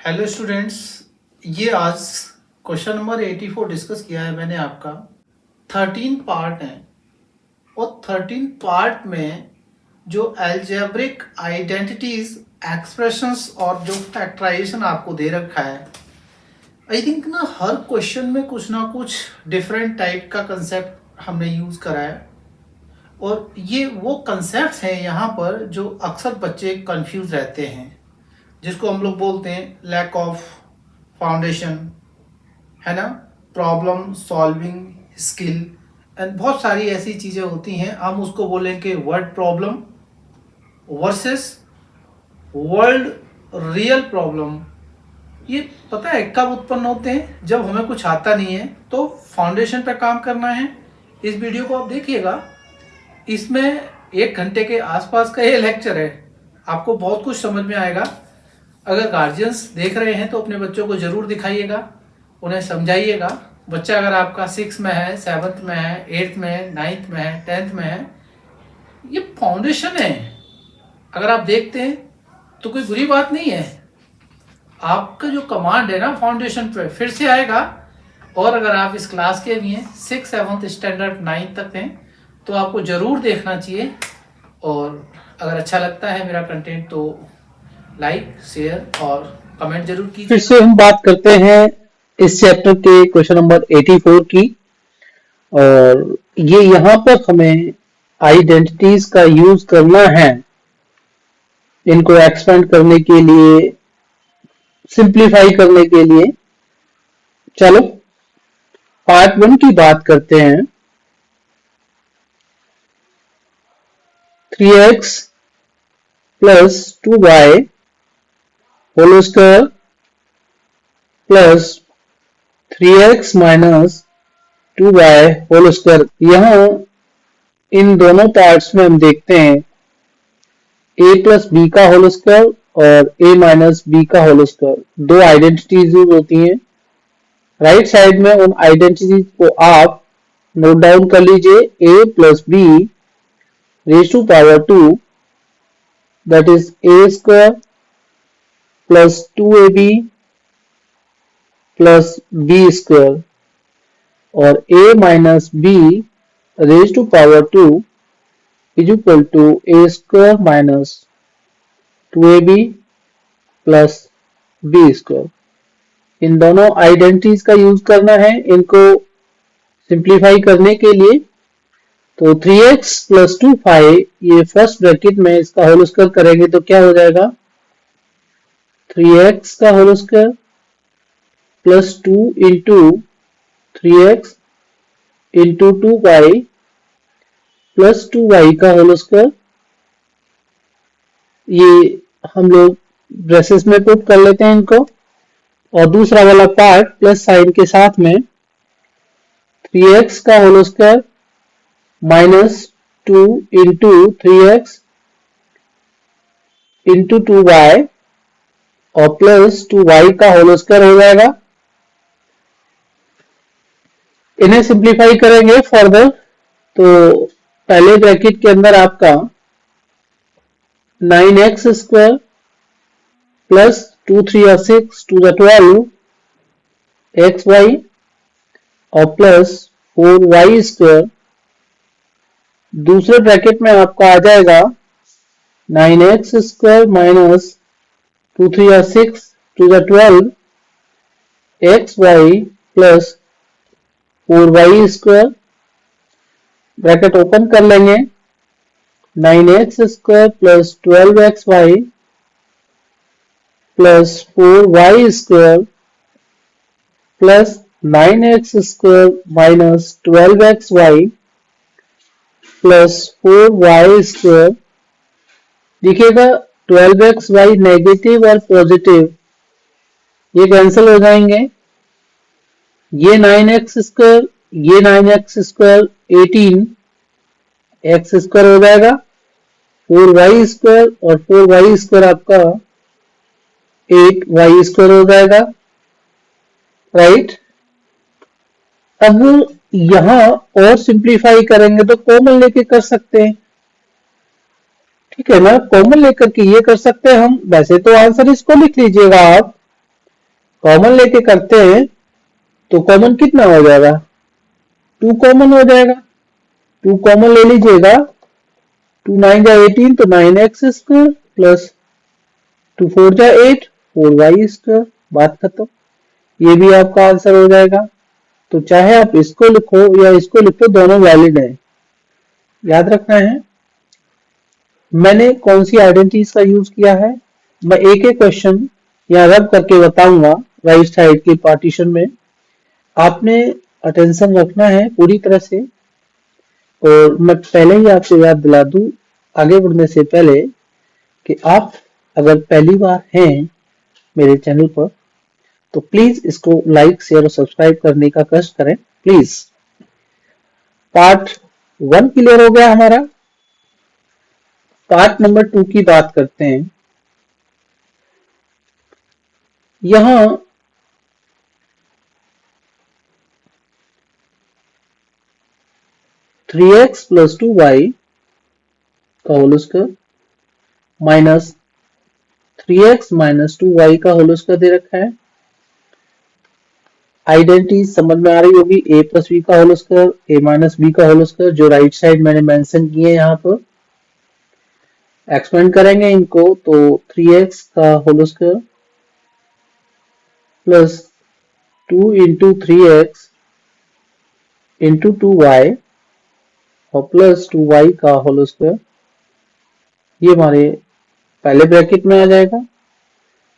Hello students, ये आज question number 84 discuss किया है मैंने आपका। 13 पार्ट हैं और 13 पार्ट में जो एल्जेब्रिक आइडेंटिटीज, एक्सप्रेशंस और जो फैक्टराइजेशन आपको दे रखा है, आई थिंक ना हर क्वेश्चन में कुछ ना कुछ डिफरेंट टाइप का कंसेप्ट हमने यूज़ करा है और ये वो कंसेप्ट हैं यहाँ पर जो अक्सर बच्चे कंफ्यूज रहते हैं, जिसको हम लोग बोलते हैं लैक ऑफ फाउंडेशन, है ना, प्रॉब्लम सॉल्विंग स्किल एंड बहुत सारी ऐसी चीज़ें होती हैं। हम उसको बोलेंगे word problem versus world real problem. ये पता है कब उत्पन्न होते हैं? जब हमें कुछ आता नहीं है तो फाउंडेशन पे काम करना है। इस वीडियो को आप देखिएगा, इसमें 1 घंटे के आसपास का ये लेक्चर है, आपको बहुत कुछ समझ में आएगा। अगर गार्जियंस देख रहे हैं तो अपने बच्चों को ज़रूर दिखाइएगा, उन्हें समझाइएगा। बच्चा अगर आपका 6 में है, 7th में है, 8th में है, 9th में है, 10th में है, ये फाउंडेशन है। अगर आप देखते हैं तो कोई बुरी बात नहीं है। आपका जो कमांड है ना फाउंडेशन पे फिर से आएगा। और अगर आप इस क्लास के भी हैं, 6, 7th स्टैंडर्ड 9th तक हैं, तो आपको ज़रूर देखना चाहिए। और अगर अच्छा लगता है मेरा कंटेंट तो लाइक, शेयर और कमेंट जरूर कीजिए। फिर से हम बात करते हैं इस चैप्टर के क्वेश्चन नंबर 84 की। और ये यहाँ पर हमें आइडेंटिटीज का यूज करना है, इनको एक्सपेंड करने के लिए, सिंप्लीफाई करने के लिए। चलो पार्ट 1 की बात करते हैं। 3x plus 2y whole square plus 3x minus 2y whole square. यहाँ इन दोनों पार्ट्स में हम देखते हैं a प्लस बी का होल स्क्वायर और a माइनस बी का होल स्क्वायर, दो आइडेंटिटीज यूज होती हैं। राइट साइड में उन आइडेंटिटीज को आप नोट डाउन कर लीजिए। a plus B raise to power 2 that is a square plus 2ab plus b square, और a minus b raise to power 2 is equal to a square minus 2ab plus b square. इन दोनों identities का use करना है इनको simplify करने के लिए। तो 3x प्लस 2y, ये फर्स्ट ब्रैकेट में इसका होल स्क्वायर करेंगे तो क्या हो जाएगा? 3x का whole square plus 2 into 3x into 2y plus 2y का होल स्क्वायर। ये हम लोग ब्रेसेस में पुट कर लेते हैं इनको। और दूसरा वाला पार्ट प्लस साइन के साथ में 3x का whole square minus 2 into 3x into 2y और प्लस 2y का होल स्क्वायर हो जाएगा। इन्हें सिंप्लीफाई करेंगे फर्दर तो पहले ब्रैकेट के अंदर आपका 9x square plus 2 3 6 to the 12 xy और प्लस 4y स्क्वायर। दूसरे ब्रैकेट में आपका आ जाएगा 9x square minus 2 3 6 to the 12 xy plus 4y square. Bracket open कर लेंगे। 9x square plus 12xy plus 4y square plus 9x square minus 12xy plus 4y square. देखिएगा 12xy negative और positive ये कैंसिल हो जाएंगे। ये 9x स्क्वायर, ये 9x square 18 x square हो जाएगा। 4y स्क्वायर और 4y स्क्वायर आपका 8y स्क्वायर हो जाएगा। राइट। अब यहां और सिंप्लीफाई करेंगे तो कॉमन लेके कर सकते हैं, ठीक है ना। कॉमन लेकर के ये कर सकते हैं हम। वैसे तो आंसर इसको लिख लीजिएगा आप कॉमन लेके करते हैं तो कॉमन कितना हो जाएगा, 2 कॉमन हो जाएगा। 2 कॉमन ले लीजिएगा, 2 9 जा 18 तो 9x स्क्वायर प्लस 2 4 जा 8 4y स्क्वायर, बात खत्म। ये भी आपका आंसर हो जाएगा। तो चाहे आप इसको लिखो या इसको लिखो, दोनों वैलिड है। याद रखना है मैंने कौन सी आइडेंटिटीज का यूज किया है। मैं एक एक क्वेश्चन यहाँ रब करके बताऊंगा राइट साइड के पार्टीशन में। आपने अटेंशन रखना है पूरी तरह से। और मैं पहले ही आपसे याद दिला दूं आगे बढ़ने से पहले कि आप अगर पहली बार हैं मेरे चैनल पर तो प्लीज इसको लाइक शेयर और सब्सक्राइब करने का कष्ट करें प्लीज। पार्ट 1 क्लियर हो गया हमारा। पार्ट नंबर 2 की बात करते हैं। यहां 3x प्लस 2y का whole square minus 3x minus 2y का होल स्क्वायर दे रखा है। आइडेंटिटी समझ में आ रही होगी, a प्लस बी का whole square, a minus B का होल स्क्वायर, जो राइट साइड मैंने मेंशन किए हैं यहाँ पर। एक्सपेंड करेंगे इनको तो 3x का whole square plus 2 into 3x into 2y और प्लस 2y का होल स्क्वायर, ये हमारे पहले ब्रैकेट में आ जाएगा।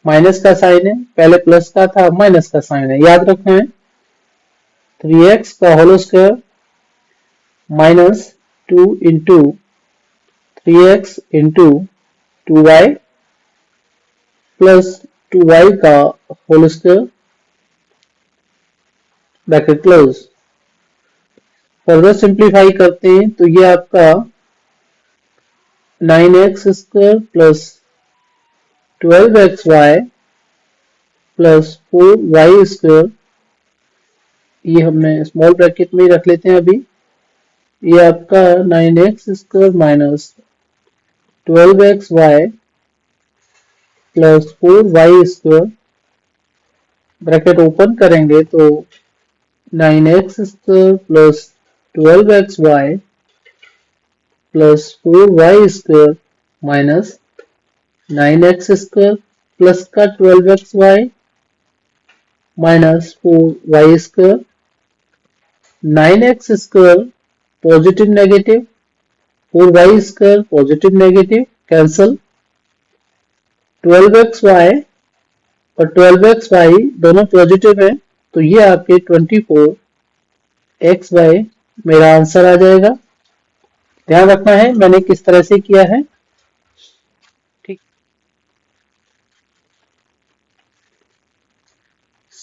माइनस का साइन है, पहले प्लस का था माइनस का साइन है, याद रखना है। 3x का whole square minus 2 into 3x into 2y plus 2y का whole square bracket close. Further simplify करते हैं तो ये आपका 9x square plus 12xy plus 4y square, ये हमने स्मॉल ब्रैकेट में ही रख लेते हैं अभी। ये आपका 9x square minus 12xy plus 4y square, bracket open करेंगे तो 9x square plus 12xy plus 4y square minus 9x square plus का 12xy minus 4y square. 9x square positive negative, 4y square positive negative cancel. 12xy और 12xy दोनों positive है तो ये आपके 24xy मेरा आंसर आ जाएगा। ध्यान रखना है मैंने किस तरह से किया है। ठीक,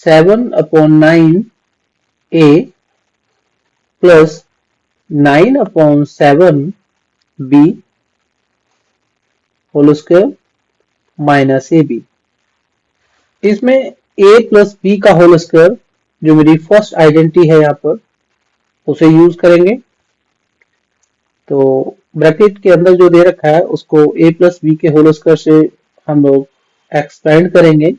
7/9 a plus 9/7 b whole square minus A b. इसमें a प्लस बी का होल स्क्वायर जो मेरी फर्स्ट आइडेंटिटी है यहाँ पर उसे यूज करेंगे। तो ब्रैकेट के अंदर जो दे रखा है उसको a प्लस बी के होल स्क्वायर से हम लोग एक्सपेंड करेंगे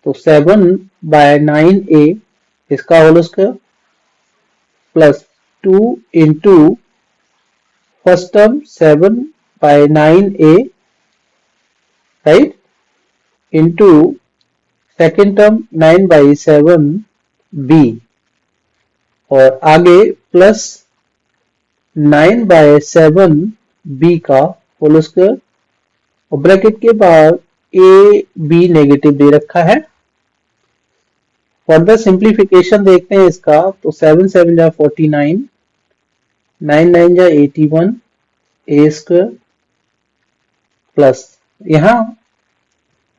तो 7/9a इसका whole square plus 2 into first term 7/9a right into second term 9/7b और आगे प्लस 9/7b का होल स्क्वायर और ब्रैकेट के बाहर ए बी नेगेटिव दे रखा है। फर्दर सिंप्लीफिकेशन देखते हैं इसका तो 7 7 जा 49, 9 9 जा 81 ए स्क्वायर प्लस यहां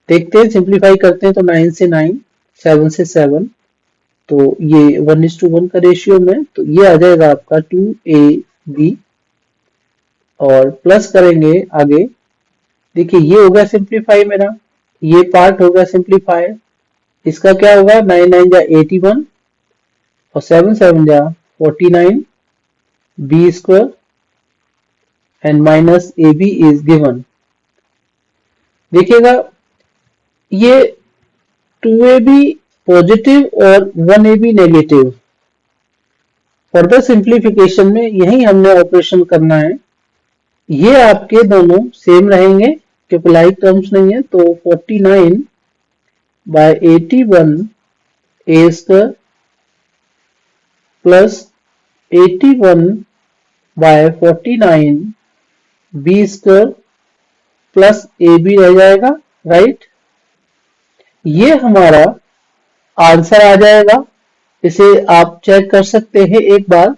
देखते हैं सिंप्लीफाई करते हैं तो 9 से 9, 7 से 7 तो ये 1:1 का रेशियो में तो ये आ जाएगा आपका 2ab और प्लस करेंगे आगे। देखिए ये हो गया सिंप्लीफाई मेरा, ये पार्ट हो गया सिंप्लीफाई। इसका क्या होगा 9 9 जा 81 और 7 7 जा 49 b square and minus A b is given. देखिएगा ये 2ab पॉजिटिव और 1ab नेगेटिव। फर्दर सिंप्लीफिकेशन में यही हमने ऑपरेशन करना है। ये आपके दोनों सेम रहेंगे क्योंकि लाइक टर्म्स नहीं है, तो 49 by 81 a square plus 81 by 49 b square plus A b रह जाएगा, राइट। ये हमारा आंसर आ जाएगा। इसे आप चेक कर सकते हैं एक बार।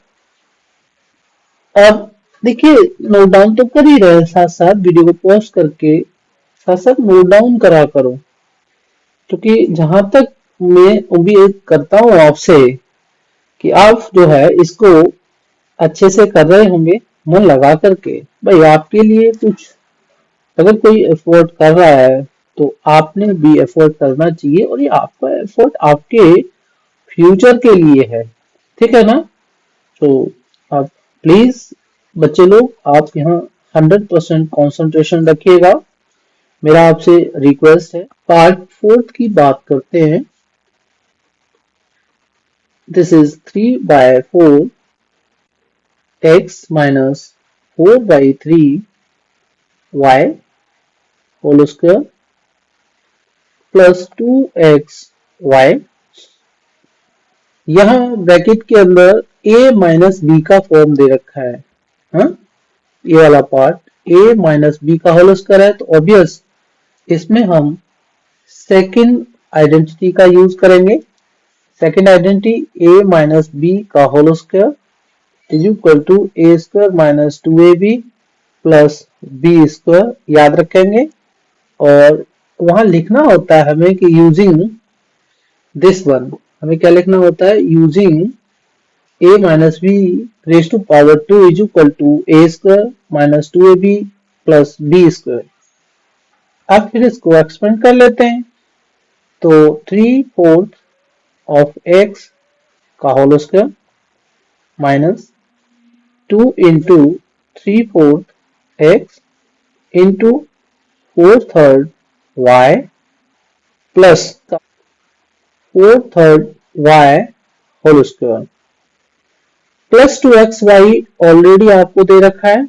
अब देखिए, नोट डाउन तो कर ही रहे, साथ साथ वीडियो को पॉज करके साथ साथ नोट डाउन करा करो, क्योंकि जहां तक मैं उम्मीद करता हूं आपसे कि आप जो है इसको अच्छे से कर रहे होंगे मन लगा करके। भाई आपके लिए कुछ अगर कोई एफर्ट कर रहा है तो आपने भी एफर्ट करना चाहिए, और ये आपका एफर्ट आपके फ्यूचर के लिए है, ठीक है ना। तो आप प्लीज बच्चे लोग, आप यहाँ 100% कंसंट्रेशन रखिएगा, मेरा आपसे रिक्वेस्ट है। पार्ट फोर्थ की बात करते हैं। This is 3 by 4 x minus 4 by 3 y whole square plus 2x y। यहाँ ब्रैकेट के अंदर a माइनस बी का फॉर्म दे रखा है, हाँ? ये वाला पार्ट a माइनस बी का होल स्क्वायर है, तो ऑब्वियस इसमें हम सेकंड आइडेंटिटी का यूज करेंगे। Second identity a minus B का whole square is equal to A square minus 2ab plus B square याद रखेंगे। और वहां लिखना होता है हमें कि यूजिंग दिस वन, हमें क्या लिखना होता है, using a minus B raise to power 2 is equal to A square minus 2ab plus B square. अब फिर इसको एक्सपेंड कर लेते हैं, तो 3/4 ऑफ x का whole square minus 2 into 3/4 x into 4/3 y plus 4/3 y whole square plus 2xy already आपको दे रखा है।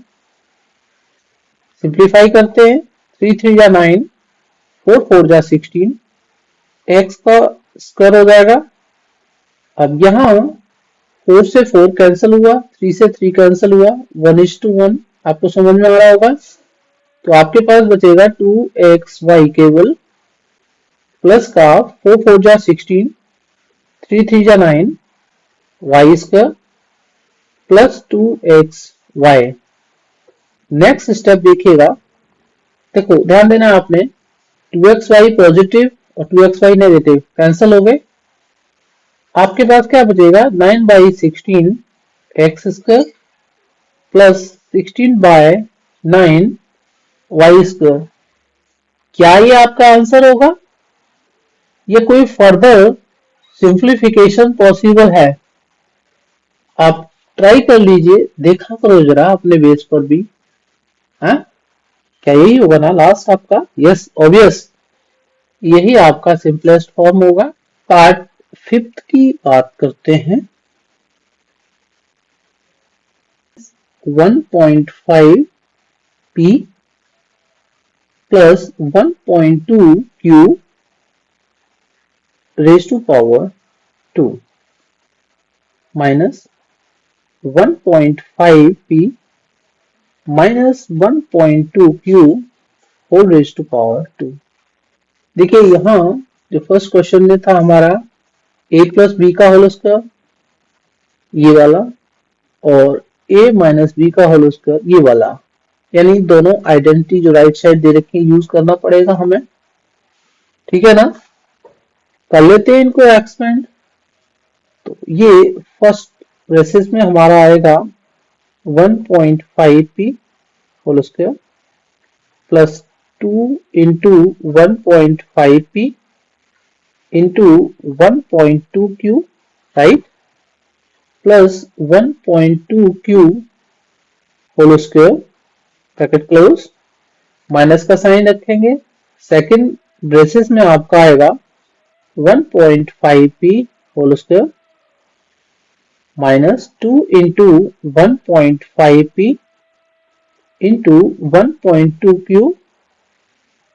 सिंप्लीफाई करते हैं, 3 3 जा 9, 4 4 जा 16, x का स्क्वायर हो जाएगा। अब यहाँ 4 से 4 कैंसिल हुआ, 3 से 3 कैंसिल हुआ, 1:1 आपको समझ में आ रहा होगा। तो आपके पास बचेगा 2xy केवल प्लस का 4 4 जा 16, 3 3 जा 9 y square plus 2xy। Next step देखिएगा, देखो ध्यान देना आपने, 2xy पॉजिटिव और 2xy नेगेटिव कैंसिल हो गए। आपके पास क्या बचेगा, 9/16 x square plus 16/9 y square. क्या ये आपका आंसर होगा? ये कोई फर्दर सिंप्लीफिकेशन पॉसिबल है? आप ट्राई कर लीजिए, देखा करो जरा अपने बेस पर भी, हाँ? क्या यही होगा ना लास्ट आपका? यस ऑब्वियस, यही आपका सिंपलेस्ट फॉर्म होगा। पार्ट फिफ्थ की बात करते हैं। 1.5 p plus 1.2 q raise to power 2 minus 1.5 p minus 1.2 q whole raise to power 2। देखिए यहाँ जो फर्स्ट क्वेश्चन में था हमारा a प्लस बी का होल स्क्वायर ये वाला, और a माइनस बी का होल स्क्वायर ये वाला, यानी दोनों आइडेंटिटी जो राइट साइड दे रखी है यूज करना पड़ेगा हमें, ठीक है ना। कर लेते हैं इनको एक्सपेंड। तो ये फर्स्ट ब्रेसेस में हमारा आएगा 1.5p whole square plus 2 into 1.5p into 1.2q right plus 1.2q whole square bracket close, minus का साइन रखेंगे। सेकंड ब्रेसेस में आपका आएगा 1.5p whole square minus 2 into 1.5p into 1.2q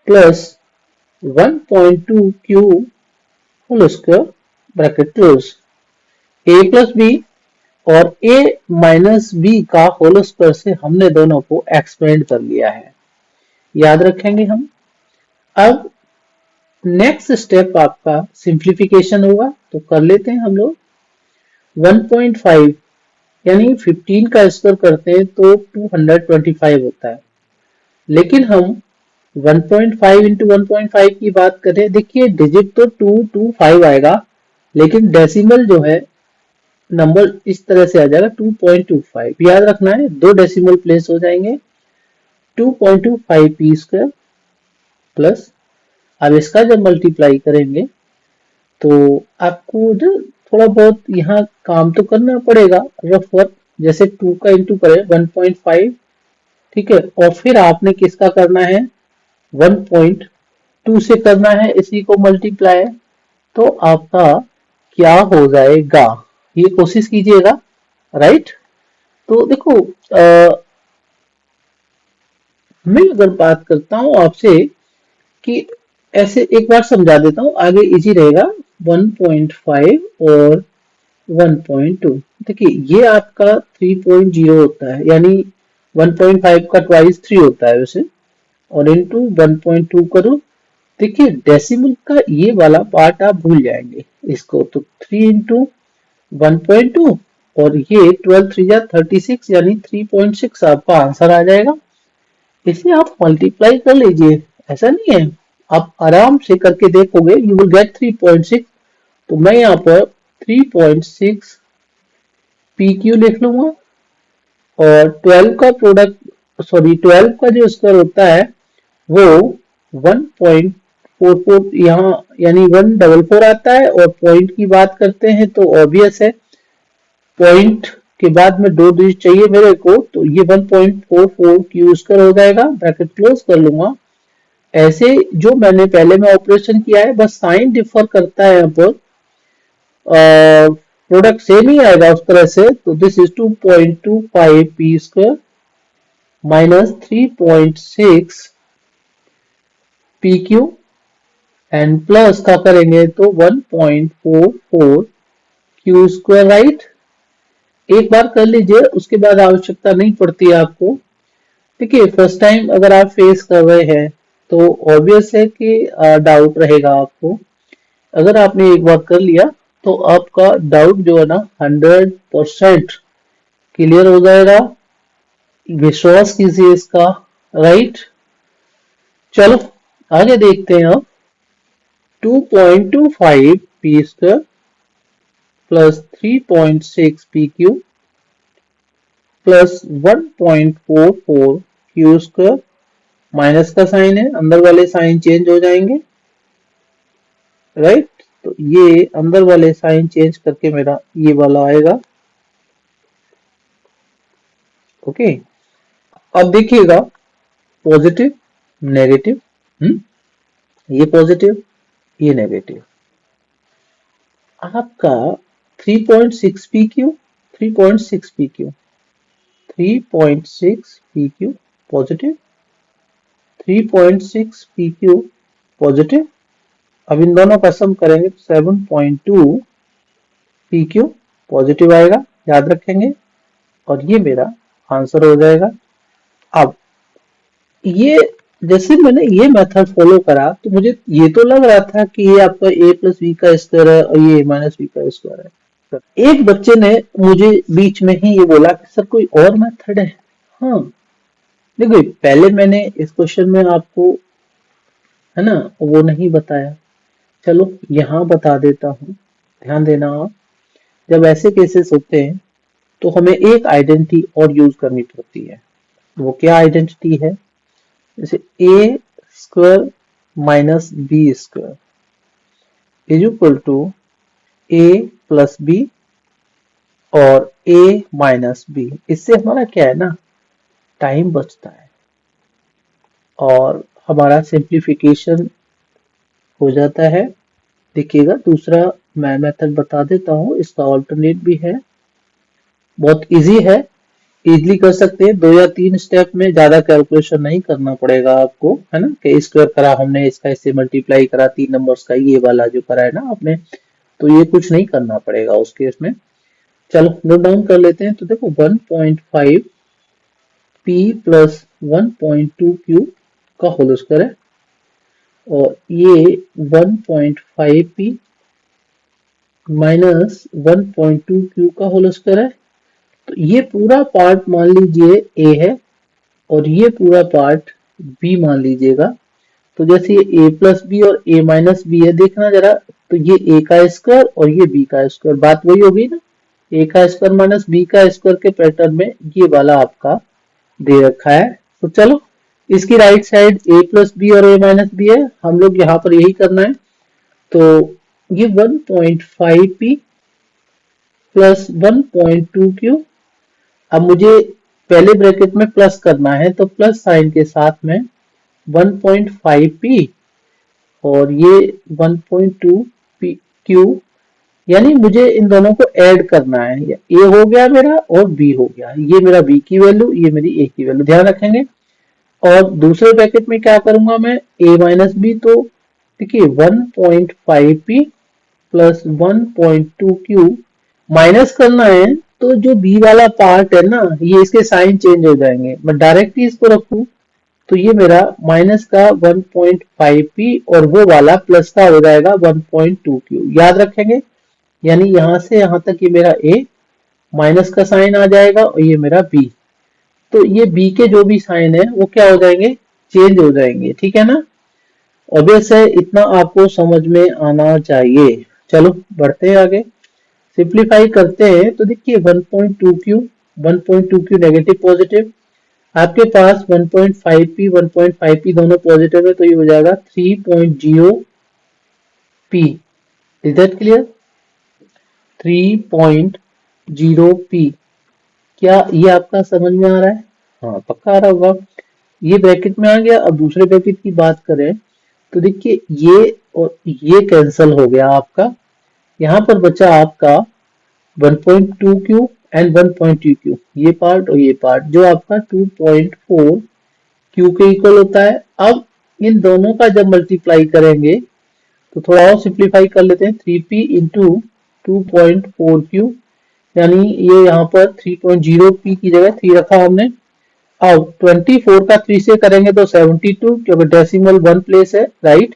plus 1.2q whole square bracket close. a plus B और a minus B का whole square से हमने दोनों को एक्सपेंड कर लिया है, याद रखेंगे हम। अब नेक्स्ट स्टेप आपका सिंप्लीफिकेशन होगा, तो कर लेते हैं हम लोग। 1.5 यानी 15 का स्क्वायर करते हैं तो 225 होता है, लेकिन हम 1.5 इंटू 1.5 की बात करें, देखिए डिजिट तो 225 आएगा, लेकिन डेसिमल जो है नंबर इस तरह से आ जाएगा 2.25। याद रखना है, दो डेसिमल प्लेस हो जाएंगे, 2.25 पी स्क्वायर प्लस, अब इसका जब मल्टीप्लाई करेंगे तो आपको जो थोड़ा बहुत यहाँ काम तो करना पड़ेगा, रफ वर्क, जैसे 2 का इंटू करें 1.5, ठीक है, और फिर आपने किसका करना है 1.2 से करना है इसी को मल्टीप्लाई, तो आपका क्या हो जाएगा ये कोशिश कीजिएगा, राइट। तो देखो मैं अगर बात करता हूं आपसे कि ऐसे एक बार समझा देता हूं, आगे इजी रहेगा। 1.5 और 1.2, देखिए ये आपका 3.0 होता है, यानी 1.5 का ट्वाइस 3 होता है वैसे, और इंटू 1.2 करो। देखिए डेसिमल का ये वाला पार्ट आप भूल जाएंगे इसको, तो 3 इंटू 1.2 और ये 12 3 जा 36 यानी 3.6 आपका आंसर आ जाएगा। इसे आप मल्टीप्लाई कर लीजिए, ऐसा नहीं है, आप आराम से करके देखोगे, यू विल गेट 3.6। तो मैं यहाँ पर 3.6 पी क्यू लिख लूंगा, और 12 का प्रोडक्ट, सॉरी 12 का जो स्क्वायर होता है वो 1.44 यहाँ यानी 144 आता है, और पॉइंट की बात करते हैं तो ऑब्वियस है, पॉइंट के बाद में दो डिजिट चाहिए मेरे को, तो ये 1.44 क्यू स्क्वायर हो जाएगा, ब्रैकेट क्लोज कर लूंगा। ऐसे जो मैंने पहले में ऑपरेशन किया है, बस साइन डिफर करता है, यहाँ पर प्रोडक्ट सेम ही आएगा उस तरह से, तो this is 2.25 P square minus 3.6 P Q and plus का करेंगे तो 1.44 क्यू स्क्वायर, राइट। एक बार कर लीजिए, उसके बाद आवश्यकता नहीं पड़ती है आपको। देखिए फर्स्ट टाइम अगर आप फेस कर रहे हैं तो ऑब्वियस है कि डाउट रहेगा आपको, अगर आपने एक बार कर लिया तो आपका डाउट जो है ना 100% क्लियर हो जाएगा, विश्वास कीजिए इसका, राइट। चलो आगे देखते हैं अब। 2.25 P square plus 3.6 P Q plus 1.44 Q square, minus का साइन है, अंदर वाले साइन चेंज हो जाएंगे, राइट। तो ये अंदर वाले साइन चेंज करके मेरा ये वाला आएगा, ओके। अब देखिएगा पॉजिटिव नेगेटिव, ये पॉजिटिव ये नेगेटिव, आपका 3.6 P Q 3.6 P Q 3.6 P Q positive, 3.6 P Q positive. अब इन दोनों का सम करेंगे तो 7.2 पी क्यू पॉजिटिव आएगा, याद रखेंगे, और ये मेरा आंसर हो जाएगा। अब ये जैसे मैंने ये मेथड फॉलो करा तो मुझे ये तो लग रहा था कि ये आपका a प्लस बी का स्क्वायर है और ये माइनस बी का स्क्वायर है। एक बच्चे ने मुझे बीच में ही ये बोला कि सर कोई और मेथड है। हाँ देखो, पहले मैंने इस क्वेश्चन में आपको है ना वो नहीं बताया, चलो यहाँ बता देता हूँ, ध्यान देना आप। जब ऐसे केसेस होते हैं तो हमें एक आइडेंटिटी और यूज करनी पड़ती है, वो क्या आइडेंटिटी है, जैसे A square minus B square is equal to A plus B और ए माइनस बी। इससे हमारा क्या है ना, टाइम बचता है और हमारा सिंप्लीफिकेशन हो जाता है, देखिएगा दूसरा मैं मेथड बता देता हूँ, इसका ऑल्टरनेट भी है, बहुत इजी है, इजीली कर सकते हैं। 2 या 3 स्टेप में, ज्यादा कैलकुलेशन नहीं करना पड़ेगा आपको, है ना। कि स्क्वायर करा हमने, इसका इससे मल्टीप्लाई करा 3 नंबर्स का, ये वाला जो करा है ना आपने, तो ये कुछ नहीं करना पड़ेगा उस केस में। चलो नोट डाउन कर लेते हैं। तो देखो 1.5 p प्लस 1.2 q का होल स्क्वायर है, और ये 1.5 p माइनस 1.2 q का होल स्क्वायर है। तो ये पूरा पार्ट मान लीजिए a है, और ये पूरा पार्ट b मान लीजिएगा। तो जैसे ये a प्लस बी और a माइनस बी है, देखना जरा, तो ये a का स्क्वायर और ये b का स्क्वायर, बात वही होगी ना, a का स्क्वायर माइनस b का स्क्वायर के पैटर्न में ये वाला आपका दे रखा है। तो चलो इसकी right side a plus B और a माइनस बी है, हम लोग यहाँ पर यही करना है। तो ये 1.5 p प्लस 1.2 q, अब मुझे पहले ब्रैकेट में प्लस करना है, तो प्लस साइन के साथ में 1.5 p और ये 1.2 q, यानी मुझे इन दोनों को ऐड करना है। a हो गया मेरा और b हो गया, ये मेरा b की वैल्यू, ये मेरी a की वैल्यू, ध्यान रखेंगे। और दूसरे ब्रैकेट में क्या करूंगा मैं, a माइनस बी, तो देखिए 1.5 p प्लस 1.2 q माइनस करना है, तो जो b वाला पार्ट है ना, ये इसके साइन चेंज हो जाएंगे, मैं डायरेक्टली इसको रखूं तो ये मेरा माइनस का 1.5 p और वो वाला प्लस का हो जाएगा 1.2 q, याद रखेंगे। यानी यहां से यहां तक ये मेरा a, माइनस का साइन आ जाएगा, और ये मेरा b, तो ये b के जो भी साइन है वो क्या हो जाएंगे, चेंज हो जाएंगे, ठीक है ना। ऑब्वियस है, इतना आपको समझ में आना चाहिए। चलो बढ़ते हैं आगे, सिंप्लीफाई करते हैं। तो देखिए 1.2q, 1.2q नेगेटिव पॉजिटिव, आपके पास 1.5p 1.5p दोनों पॉजिटिव है, तो ये हो जाएगा 3.0p। Is that clear, 3.0p, क्या ये आपका समझ में आ रहा है? हाँ पक्का आ रहा होगा। ये ब्रैकेट में आ गया। अब दूसरे ब्रैकेट की बात करें, तो देखिए ये और ये कैंसिल हो गया आपका, यहाँ पर बचा आपका 1.2q एंड 1.2q, ये पार्ट और ये पार्ट, जो आपका 2.4q के इक्वल होता है। अब इन दोनों का जब मल्टीप्लाई करेंगे, तो थोड़ा और सिंप्लीफाई कर लेते हैं, 3p इंटू 2.4q, यानी ये यहाँ पर 3.0p की जगह 3 रखा हमने। अब 24 का 3 से करेंगे तो 72, क्योंकि डेसिमल 1 प्लेस है, राइट,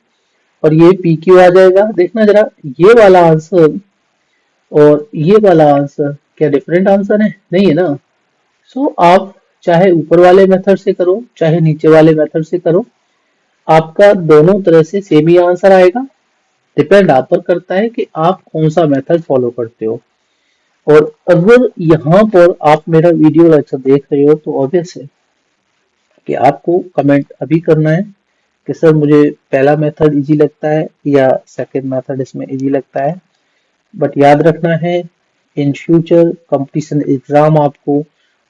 और ये पी क्यू आ जाएगा। देखना जरा, ये वाला आंसर और ये वाला आंसर क्या डिफरेंट आंसर है? नहीं है ना। सो आप चाहे ऊपर वाले मेथड से करो, चाहे नीचे वाले मेथड से करो, आपका दोनों तरह से सेम ही आंसर आएगा। डिपेंड आप पर करता है कि आप कौन सा मेथड फॉलो करते हो। और अगर यहाँ पर आप मेरा वीडियो लेक्चर देख रहे हो, तो ऑब्वियस है कि आपको कमेंट अभी करना है कि सर मुझे पहला मेथड इजी लगता है या सेकंड मेथड इसमें इजी लगता है। बट याद रखना है, इन फ्यूचर कंपटीशन एग्जाम आपको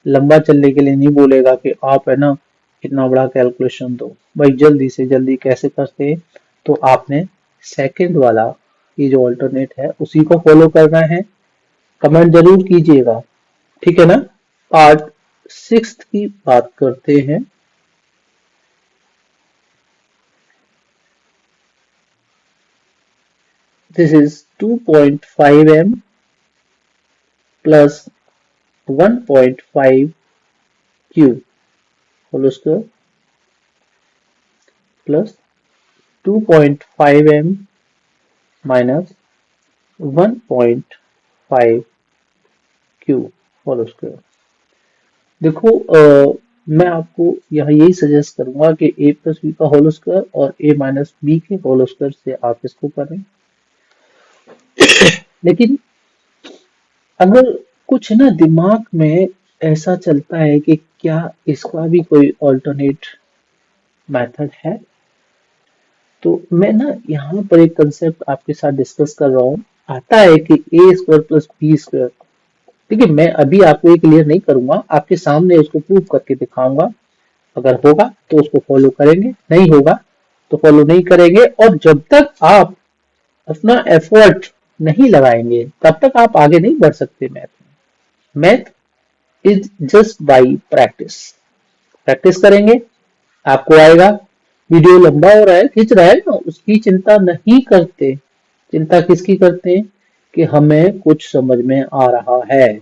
लंबा चलने के लिए नहीं बोलेगा कि आप है ना इतना बड़ा कैलकुलेशन दो। भाई जल्दी से जल्दी कैसे करते हैं, तो आपने सेकंड वाला ये जो अल्टरनेट है उसी को फॉलो करना है। कमेंट जरूर कीजिएगा, ठीक है ना। पार्ट 6 की बात करते हैं। This is 2.5 m plus 1.5 q whole square plus 2.5 m minus 1.5 q whole square। देखो मैं आपको यहाँ यही सजेस्ट करूंगा कि a प्लस बी का होल स्क्वायर और a माइनस बी के होल स्क्वायर से आप इसको करें। लेकिन अगर कुछ ना दिमाग में ऐसा चलता है कि क्या इसका भी कोई ऑल्टरनेट मेथड है, तो मैं ना यहाँ पर एक कंसेप्ट आपके साथ डिस्कस कर रहा हूँ। आता है कि A square plus B square, देखिए मैं अभी आपको ये क्लियर नहीं करूंगा, आपके सामने उसको प्रूव करके दिखाऊंगा। अगर होगा तो उसको फॉलो करेंगे, नहीं होगा तो फॉलो नहीं करेंगे। और जब तक आप अपना एफर्ट नहीं लगाएंगे तब तक आप आगे नहीं बढ़ सकते मैथ में। Math is just by practice. Practice करेंगे आपको आएगा। वीडियो लंबा हो रहा है, खींच रहा है ना, उसकी चिंता नहीं करते। चिंता किसकी करते हैं कि हमें कुछ समझ में आ रहा है।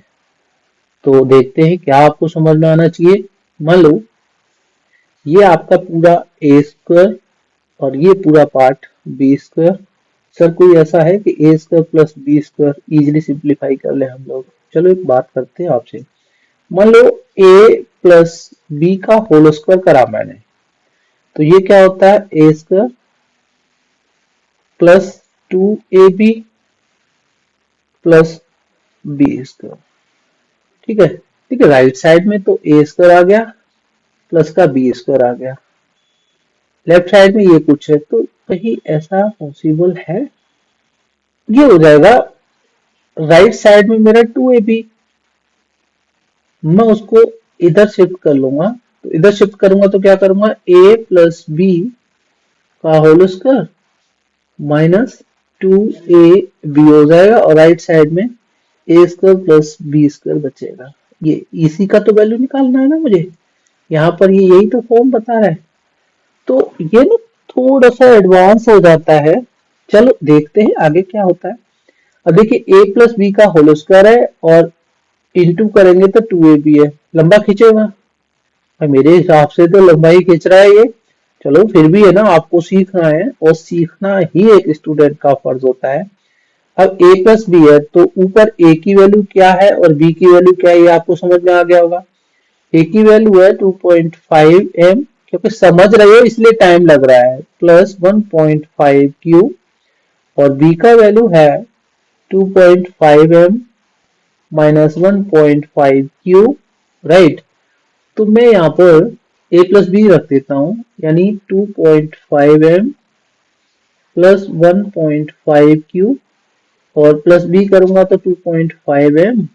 तो देखते हैं क्या आपको समझ में आना चाहिए। मान लो ये आपका पूरा ए स्क्वायर और ये पूरा पार्ट बी स्क्वायर। सर कोई ऐसा है कि A square plus B square easily simplify कर ले हम लोग? चलो एक बात करते हैं आपसे। मान लो ए प्लस बी का होल स्क्वायर करा मैंने, तो ये क्या होता है? A square plus 2ab plus B square. ठीक है, ठीक है। राइट साइड में तो ए स्क्वायर आ गया प्लस का बी स्क्वायर आ गया। लेफ्ट साइड में ये कुछ है, तो कहीं ऐसा पॉसिबल है? ये हो जाएगा राइट साइड में मेरा 2ab, मैं उसको इधर शिफ्ट कर लूंगा। तो इधर शिफ्ट करूंगा तो क्या करूंगा? a प्लस बी का होल स्क्वायर माइनस 2ab हो जाएगा और राइट साइड में A square plus B square बचेगा। ये इसी का तो वैल्यू निकालना है ना मुझे। यहाँ पर ये यही तो फॉर्म बता रहा है। तो ये ना थोड़ा सा एडवांस हो जाता है। चलो देखते हैं आगे क्या होता है। अब देखिए a प्लस बी का होल स्क्वायर है और इंटू करेंगे तो 2ab है। लंबा खींचेगा? भाई मेरे हिसाब से तो लंबा ही खींच रहा है ये। चलो फिर भी है ना, आपको सीखना है और सीखना ही एक स्टूडेंट का फर्ज होता है। अब a प्लस बी है तो ऊपर a की वैल्यू क्या है और b की वैल्यू क्या है, ये आपको समझ में आ गया होगा। a की वैल्यू है 2.5 m, क्योंकि समझ रहे हो इसलिए टाइम लग रहा है, प्लस 1.5 q, और b का वैल्यू है 2.5 m माइनस 1.5 q, राइट। तो मैं यहाँ पर a प्लस बी रख देता हूँ, यानी 2.5 m प्लस 1.5 q, और प्लस बी करूंगा तो 2.5 m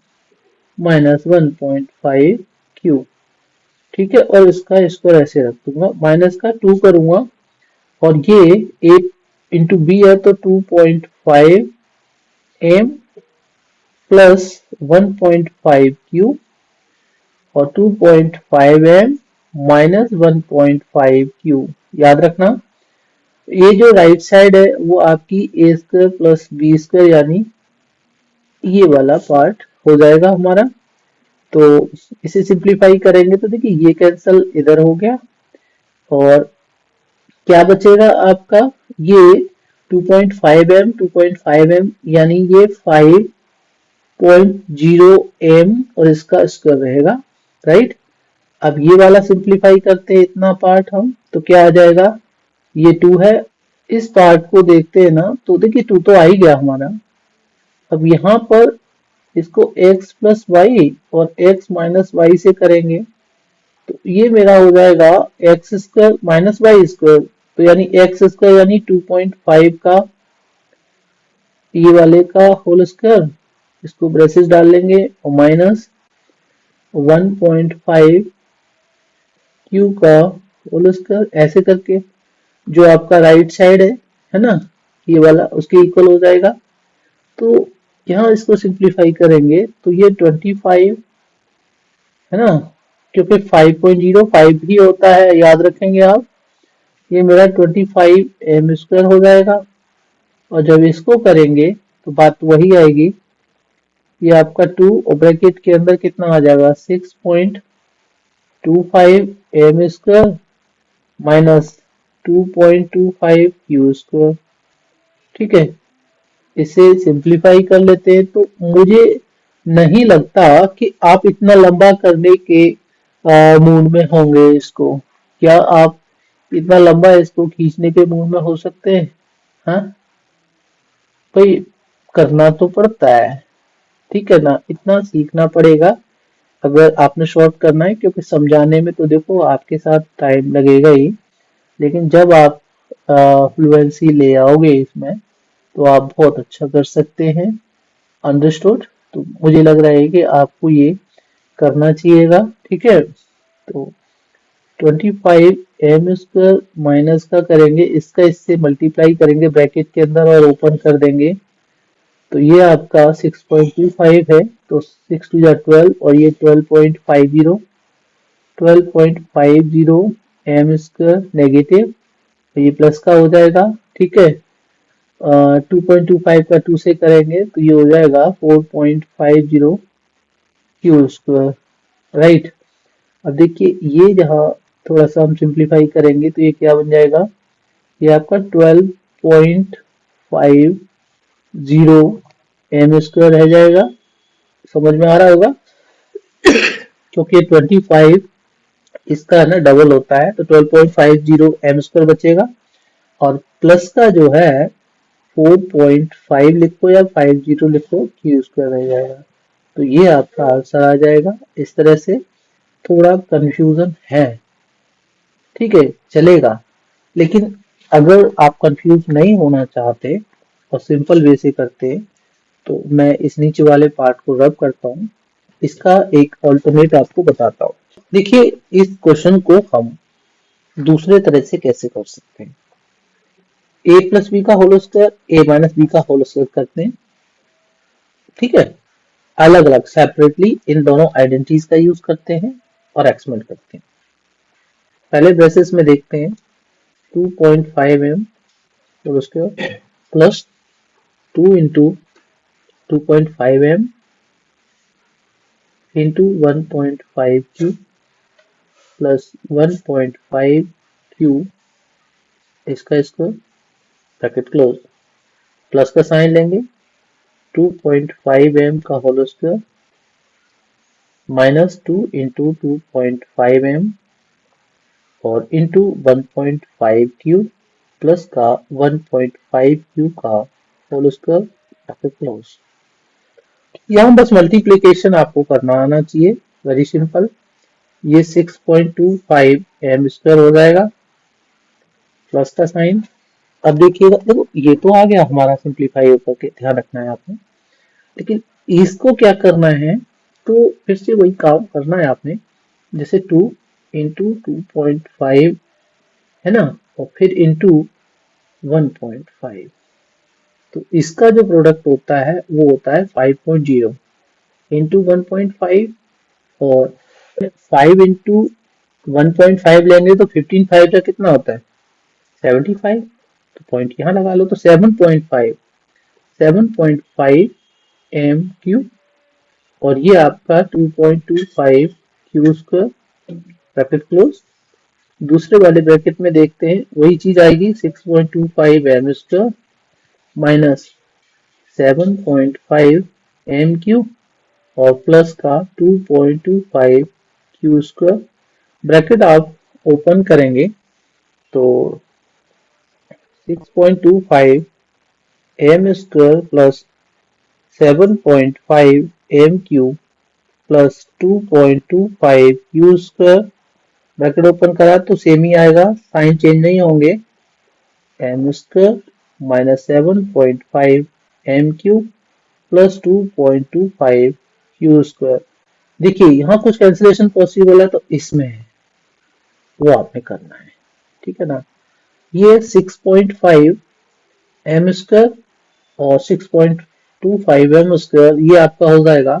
माइनस 1.5 q। ठीक है, और इसका स्क्वायर ऐसे रख दूंगा, माइनस का 2 करूंगा और ये a इंटू बी है तो 2.5 m प्लस 1.5 q और 2.5 m माइनस 1.5 q। याद रखना ये जो राइट साइड है वो आपकी ए स्क्वायर प्लस बी स्क्वायर यानी ये वाला पार्ट हो जाएगा हमारा। तो इसे सिंप्लीफाई करेंगे तो देखिए ये कैंसिल इधर हो गया और क्या बचेगा आपका? ये 2.5 m यानी ये 5.0 m और इसका स्क्वायर रहेगा, राइट। अब ये वाला सिंप्लीफाई करते हैं इतना पार्ट हम, तो क्या आ जाएगा? ये 2 है। इस पार्ट को देखते हैं ना, तो देखिए 2 तो आ ही गया हमारा। अब यहाँ पर इसको x प्लस वाई और x माइनस वाई से करेंगे तो ये मेरा हो जाएगा x square minus y square, तो यानी एक्स स्क्वायर यानी 2.5 का ये वाले का होल स्क्वायर, इसको ब्रेसेस डाल लेंगे, और माइनस 1.5 क्यू का होल स्क्वायर, ऐसे करके जो आपका राइट साइड है ना ये वाला, उसके इक्वल हो जाएगा। तो यहाँ इसको सिंप्लीफाई करेंगे तो ये 25 है ना, क्योंकि 5.05 ही होता है, याद रखेंगे आप। ये मेरा 25 एम स्क्वायर हो जाएगा और जब इसको करेंगे तो बात वही आएगी। ये आपका 2 और ब्रैकेट के अंदर कितना आ जाएगा? 6.25 m square minus 2.25 q square. ठीक है, इसे सिंप्लीफाई कर लेते हैं तो मुझे नहीं लगता कि आप इतना लंबा करने के मूड में होंगे इसको। क्या आप इतना लंबा इसको खींचने के मूड में हो सकते हैं? हाँ भाई, करना तो पड़ता है, ठीक है ना, इतना सीखना पड़ेगा अगर आपने शॉर्ट करना है, क्योंकि समझाने में तो देखो आपके साथ टाइम लगेगा ही, लेकिन जब आप फ्लुएंसी ले आओगे इसमें तो आप बहुत अच्छा कर सकते हैं। अंडरस्टूड? तो मुझे लग रहा है कि आपको ये करना चाहिएगा, ठीक है। तो 25m² माइनस का करेंगे, इसका इससे मल्टीप्लाई करेंगे ब्रैकेट के अंदर और ओपन कर देंगे, तो ये आपका 6.25 है, तो 6 टू 12 और ये 12.50 m² नेगेटिव, तो ये प्लस का हो जाएगा, ठीक है। 2.25 का 2 से करेंगे तो ये हो जाएगा 4.50 q², राइट। अब देखिए ये जहाँ थोड़ा सा हम सिंप्लीफाई करेंगे तो ये क्या बन जाएगा, ये आपका 12.50 m² रह जाएगा, समझ में आ रहा होगा, क्योंकि 25 इसका है ना डबल होता है, तो 12.50 m² बचेगा, और प्लस का जो है 4.5 लिखो या 50 लिखो, q² रह जाएगा। तो ये आपका आंसर आ जाएगा। इस तरह से थोड़ा कंफ्यूजन है, ठीक है, चलेगा, लेकिन अगर आप कंफ्यूज नहीं होना चाहते और सिंपल वे से करते, तो मैं इस नीचे वाले पार्ट को रब करता हूँ, इसका एक ऑल्टरनेट आपको बताता हूँ। देखिए इस क्वेश्चन को हम दूसरे तरह से कैसे कर सकते हैं, a+b का होल स्क्वायर a-b का होल स्क्वायर करते हैं, ठीक है, अलग अलग सेपरेटली इन दोनों आइडेंटिटीज का यूज करते हैं और एक्सपेंड करते हैं। पहले ब्रेसेस में देखते हैं 2.5m whole square plus 2 into 2.5m into 1.5q plus 1.5q इसका स्क्वायर, ब्रैकेट क्लोज, प्लस का साइन लेंगे, 2.5m का whole square minus 2 into 2.5m और इंटू 1.5q प्लस का 1.5q का होल स्क्वायर, ब्रैकेट क्लोज। यहाँ बस मल्टीप्लिकेशन आपको करना आना चाहिए, वेरी सिंपल, ये 6.25 m² हो जाएगा, प्लस का साइन। अब देखिएगा, देखो ये तो आ गया हमारा सिंप्लीफाई होकर के, ध्यान रखना है आपने, लेकिन इसको क्या करना है, तो फिर से वही काम करना है आपने, जैसे 2 इंटू 2.5 है ना, और फिर इंटू 1.5, तो इसका जो प्रोडक्ट होता है वो होता है 5.0 इंटू 1.5, और 5 इंटू 1.5 लेंगे तो 15 का कितना होता है 75, तो पॉइंट यहाँ लगा लो, तो 7.5 m³ और ये आपका 2.25 q², ब्रैकेट क्लोज। दूसरे वाले ब्रैकेट में देखते हैं, वही चीज आएगी, 6.25 m² माइनस 7.5 m³ और प्लस का 2.25 q², ब्रैकेट आप ओपन करेंगे तो 6.25 m² plus 7.5 m³ plus 2.25 q², bracket open करा तो सेम ही आएगा, साइन चेंज नहीं होंगे, m² minus 7.5 m³ plus 2.25 q²। देखिए यहाँ कुछ कैंसिलेशन पॉसिबल है तो इसमें है, वो आपने करना है, ठीक है ना। ये 6.5 m² और 6.25 m², ये आपका हो जाएगा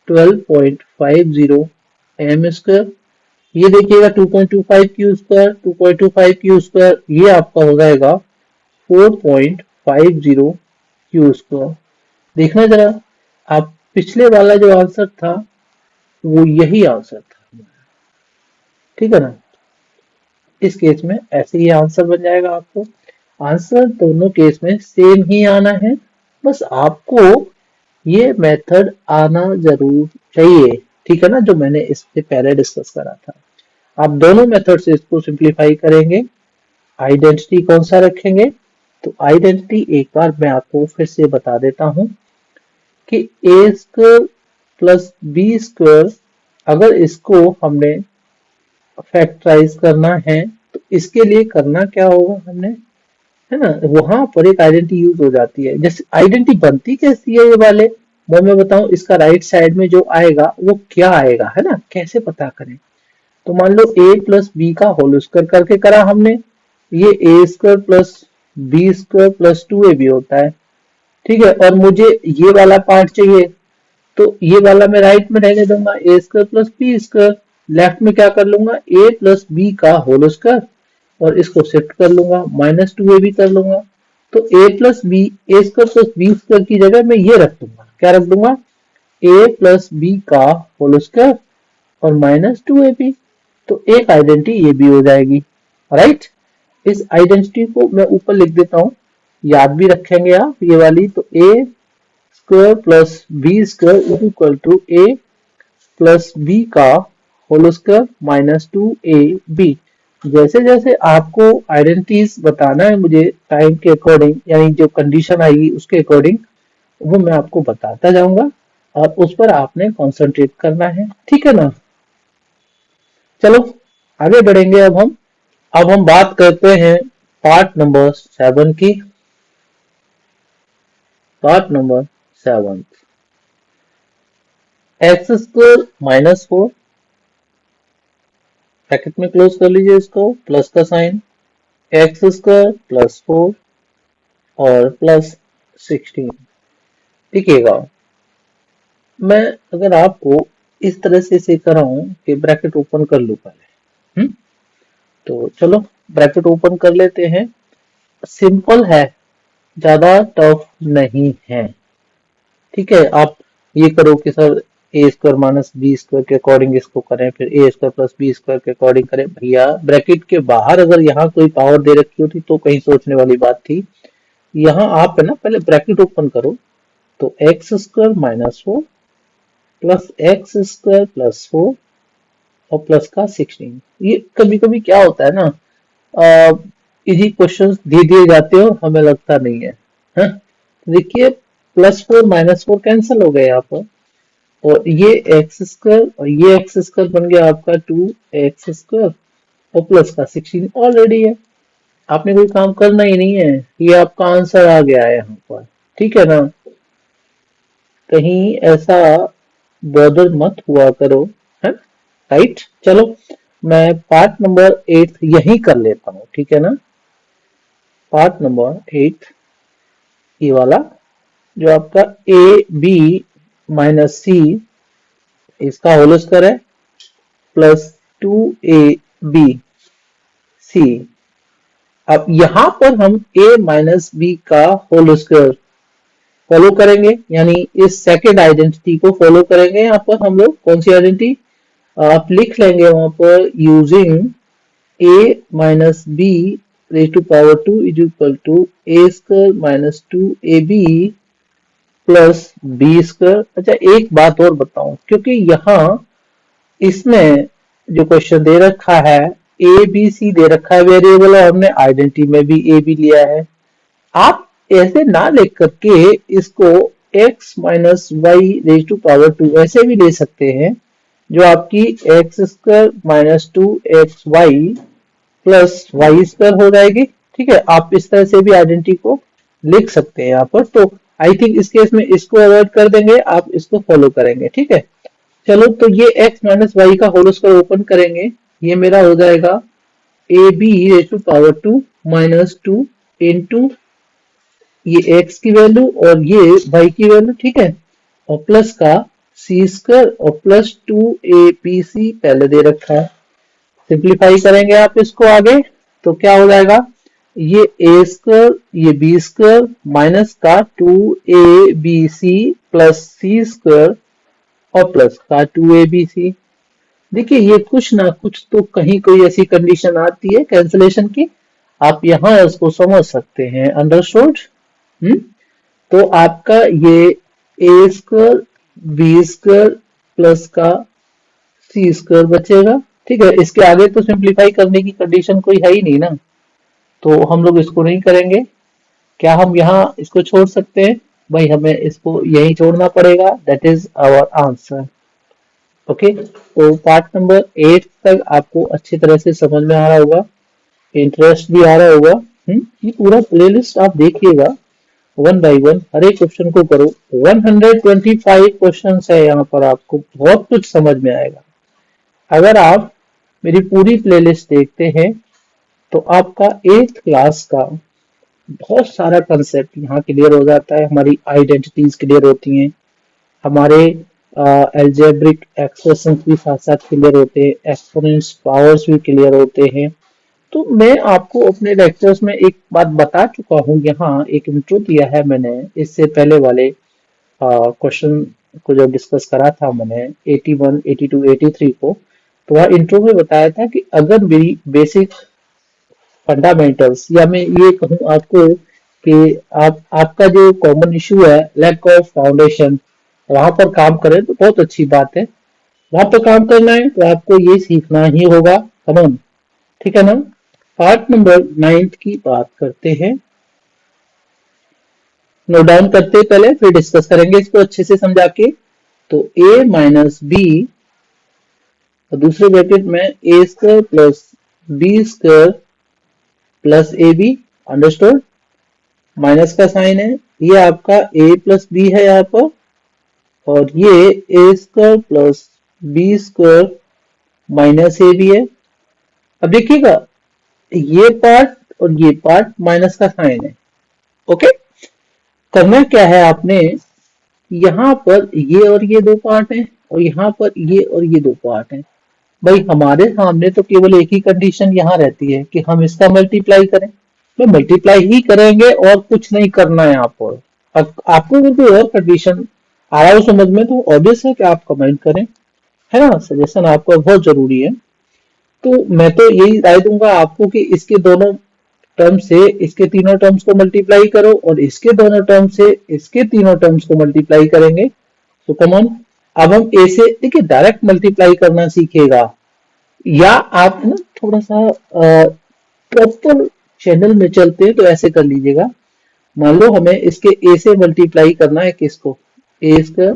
12.50 m²। ये देखिएगा 2.25 q², 2.25 q², ये आपका हो जाएगा 4.50 q²। देखना जरा, आप पिछले वाला जो आंसर था वो यही आंसर था, ठीक है ना। इस केस में ऐसे ही आंसर बन जाएगा, आपको आंसर दोनों केस में सेम ही आना है, बस आपको ये मेथड आना जरूर चाहिए, ठीक है ना, जो मैंने इससे पहले डिस्कस करा था। आप दोनों मेथड से इसको सिंप्लीफाई करेंगे, आइडेंटिटी कौन सा रखेंगे, तो आइडेंटिटी एक बार मैं आपको फिर से बता देता हूं कि a² प्लस b², अगर इसको हमने फैक्टराइज करना है तो इसके लिए करना क्या होगा, हमने, है ना, वहां पर एक आइडेंटिटी यूज हो जाती है। जैसे आइडेंटिटी बनती कैसी है ये वाले, वो मैं बताऊं, इसका राइट साइड में जो आएगा वो क्या आएगा, है ना, कैसे पता करें, तो मान लो a प्लस बी का होल स्क्वायर करके करा हमने, ये a square plus B square plus 2ab होता है, ठीक है। और मुझे ये वाला पार्ट चाहिए, तो ये वाला मैं राइट में रहने दूंगा, a square plus B square, left में क्या कर लूंगा, a प्लस बी का होल स्क्वायर, और इसको शिफ्ट कर लूंगा, माइनस 2ab कर लूंगा। तो a plus b, a square plus B square की जगह मैं ये रख दूंगा, क्या रख दूंगा, a प्लस बी का होल स्क्वायर और माइनस 2ab। तो एक आइडेंटिटी ये भी हो जाएगी, राइट। इस आइडेंटिटी को मैं ऊपर लिख देता हूं, याद भी रखेंगे आप ये वाली। तो a square plus B square is equal to a plus B का होल स्क्वायर माइनस 2ab। जैसे जैसे आपको आइडेंटिटीज बताना है मुझे टाइम के अकॉर्डिंग, यानी जो कंडीशन आएगी उसके अकॉर्डिंग, वो मैं आपको बताता जाऊंगा और उस पर आपने कॉन्सेंट्रेट करना है, ठीक है ना। चलो आगे बढ़ेंगे। अब हम बात करते हैं पार्ट नंबर 7 की। Part number 7, x square minus 4, bracket में क्लोज कर लीजिए इसको, प्लस का साइन, एक्स स्क्वायर प्लस 4 और प्लस 16। देखिएगा, मैं अगर आपको इस तरह से इसे कराऊं कि ब्रैकेट ओपन कर लूं पहले, तो चलो ब्रैकेट ओपन कर लेते हैं। सिंपल है, ज्यादा टफ नहीं है, ठीक है। आप ये करो कि सर ए स्क्वायर माइनस बी स्क्वायर के अकॉर्डिंग इसको करें, फिर ए स्क्वायर प्लस बी स्क्वायर के अकॉर्डिंग करें। भैया ब्रैकेट के बाहर अगर यहाँ कोई पावर दे रखी होती तो कहीं सोचने वाली बात थी। यहाँ आप है ना पहले ब्रैकेट ओपन करो, तो x square minus 4 plus x square plus 4 और प्लस का 16। ये कभी कभी क्या होता है ना, इजी क्वेश्चंस दे दिए जाते हो, हमें लगता नहीं है, हाँ? देखिए प्लस 4 माइनस 4 कैंसिल हो गए यहाँ पर, और ये एक्स स्क्वायर और ये एक्स स्क्वायर बन गया आपका 2x स्क्वायर और प्लस का 16 ऑलरेडी है। आपने कोई काम करना ही नहीं है, ये आपका आंसर आ गया है यहाँ पर, ठीक है ना। कहीं ऐसा बॉदर मत हुआ करो, है राइट। चलो मैं पार्ट नंबर 8 यही कर लेता हूँ, ठीक है ना। पार्ट नंबर 8 ये वाला जो आपका ए बी माइनस सी इसका होल स्क्वायर है प्लस 2ab सी। अब यहां पर हम a माइनस बी का होल स्क्वायर फॉलो करेंगे, यानी इस सेकेंड आइडेंटिटी को फॉलो करेंगे। यहाँ पर हम लोग कौन सी आइडेंटिटी आप लिख लेंगे वहां पर, using a minus B raise to power 2 is equal to A square minus 2ab plus B square. अच्छा एक बात और बताऊं, क्योंकि यहाँ इसमें जो क्वेश्चन दे रखा है ए बी सी दे रखा है वेरिएबल, और हमने आइडेंटिटी में भी ए बी लिया है। आप ऐसे ना लिख करके इसको x minus y raise to power 2 ऐसे भी ले सकते हैं, जो आपकी x square minus 2xy plus y square हो जाएगी, ठीक है। आप इस तरह से भी आइडेंटिटी को लिख सकते हैं यहाँ पर। तो आई थिंक इस केस में इसको अवॉइड कर देंगे, आप इसको फॉलो करेंगे, ठीक है। चलो तो ये x माइनस वाई का होल स्क्वायर ओपन करेंगे, ये मेरा हो जाएगा a b raise to power 2 minus 2 into ये x की वैल्यू और ये y की वैल्यू, ठीक है, और प्लस का सी स्क्वायर और प्लस 2abc पहले दे रखा है। सिंप्लीफाई करेंगे आप इसको आगे, तो क्या हो जाएगा, ये a स्क्वायर ये b स्क्वायर माइनस का 2abc प्लस c स्क्वायर और प्लस का 2abc। देखिए ये कुछ ना कुछ तो कहीं कोई ऐसी कंडीशन आती है कैंसिलेशन की, आप यहाँ इसको समझ सकते हैं, अंडरस्टूड। तो आपका ये A square B square plus का सी स्क्वायर बचेगा, ठीक है। इसके आगे तो सिंप्लीफाई करने की कंडीशन कोई है ही नहीं ना, तो हम लोग इसको नहीं करेंगे। क्या हम यहाँ इसको छोड़ सकते हैं, भाई हमें इसको यही छोड़ना पड़ेगा, that is our answer. Okay, तो पार्ट नंबर 8 तक आपको अच्छी तरह से समझ में आ रहा होगा, इंटरेस्ट भी आ रहा होगा। ये पूरा प्लेलिस्ट आप देखिएगा, वन बाय वन हर एक क्वेश्चन को करो। 125 क्वेश्चन है यहाँ पर, आपको बहुत कुछ समझ में आएगा। अगर आप मेरी पूरी प्लेलिस्ट देखते हैं तो आपका 8th क्लास का बहुत सारा कंसेप्ट यहाँ क्लियर हो जाता है। हमारी आइडेंटिटीज क्लियर होती हैं, हमारे एल्जेब्रिक एक्सप्रेशंस भी साथ साथ क्लियर होते हैं, एक्सपोनेंट्स पावर्स भी क्लियर होते हैं। तो मैं आपको अपने लेक्चर्स में एक बात बता चुका हूँ, यहाँ एक इंट्रो दिया है मैंने इससे पहले वाले क्वेश्चन को जब डिस्कस करा था मैंने 81, 82, 83 को। तो वह इंट्रो में बताया था कि अगर मेरी बेसिक फंडामेंटल्स या मैं ये कहूँ आपको कि आप आपका जो कॉमन इशू है लैक ऑफ फाउंडेशन, वहां पर काम करें तो बहुत अच्छी बात है। वहां पर काम करना है तो आपको ये सीखना ही होगा। कमन, ठीक है ना। पार्ट नंबर 9 की बात करते हैं, नोट डाउन करते हैं पहले, फिर डिस्कस करेंगे इसको अच्छे से समझा के। तो a माइनस बी और दूसरे ब्रैकेट में A square plus B square plus A B, understood. Minus का साइन है, ये आपका a प्लस बी है यहाँ पर, और ये A square plus B square minus A B है। अब देखिएगा ये पार्ट और ये पार्ट माइनस का साइन है। ओके, करना क्या है आपने, यहाँ पर ये और ये दो पार्ट हैं और यहाँ पर ये और ये दो पार्ट हैं। भाई हमारे सामने तो केवल एक ही कंडीशन यहाँ रहती है कि हम इसका मल्टीप्लाई करें, तो मल्टीप्लाई ही करेंगे और कुछ नहीं करना है यहाँ पर। अब आपको अगर कोई और कंडीशन आ रहा हो समझ में तो ऑब्वियस है कि आप कमेंट करें, है ना। सजेशन आपका बहुत जरूरी है। तो मैं तो यही राय दूंगा आपको कि इसके दोनों टर्म से इसके तीनों टर्म्स को मल्टीप्लाई करो और इसके दोनों टर्म से इसके तीनों टर्म्स को मल्टीप्लाई करेंगे। तो कमॉन, अब हम ए से देखिए डायरेक्ट मल्टीप्लाई करना सीखेगा, या आप ना थोड़ा सा प्रॉपर चैनल में चलते हैं तो ऐसे कर लीजिएगा। मान लो हमें इसके ए से मल्टीप्लाई करना है किसको, A square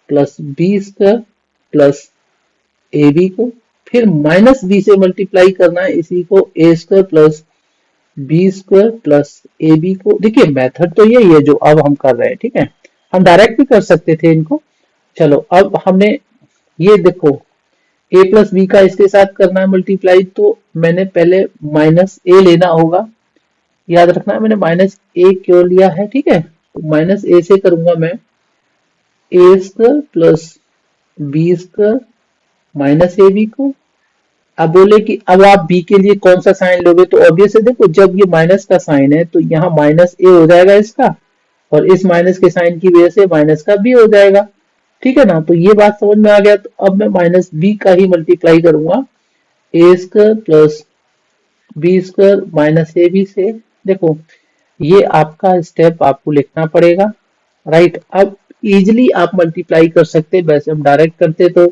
plus B square plus A B को, फिर माइनस बी से मल्टीप्लाई करना है इसी को, A square plus B square plus A B को। देखिए मेथड तो यही है जो अब हम कर रहे हैं, ठीक है। हम डायरेक्ट भी कर सकते थे इनको। चलो अब हमने ये देखो ए प्लस बी का इसके साथ करना है मल्टीप्लाई, तो मैंने पहले माइनस ए लेना होगा। याद रखना मैंने माइनस ए क्यों लिया है, ठीक है। तो माइनस ए से करूंगा मैं A square plus B square minus A B को। अब बोले कि अब आप बी के लिए कौन सा साइन लोगे, तो ऑब्वियस है देखो जब ये माइनस का साइन है तो यहाँ माइनस ए हो जाएगा इसका, और इस माइनस के साइन की वजह से माइनस का बी हो जाएगा, ठीक है ना। तो ये बात समझ में आ गया। तो अब मैं माइनस बी का ही मल्टीप्लाई करूंगा A square plus B square minus A B से। देखो ये आपका स्टेप आपको लिखना पड़ेगा, राइट। अब इजिली आप मल्टीप्लाई कर सकते, वैसे हम डायरेक्ट करते तो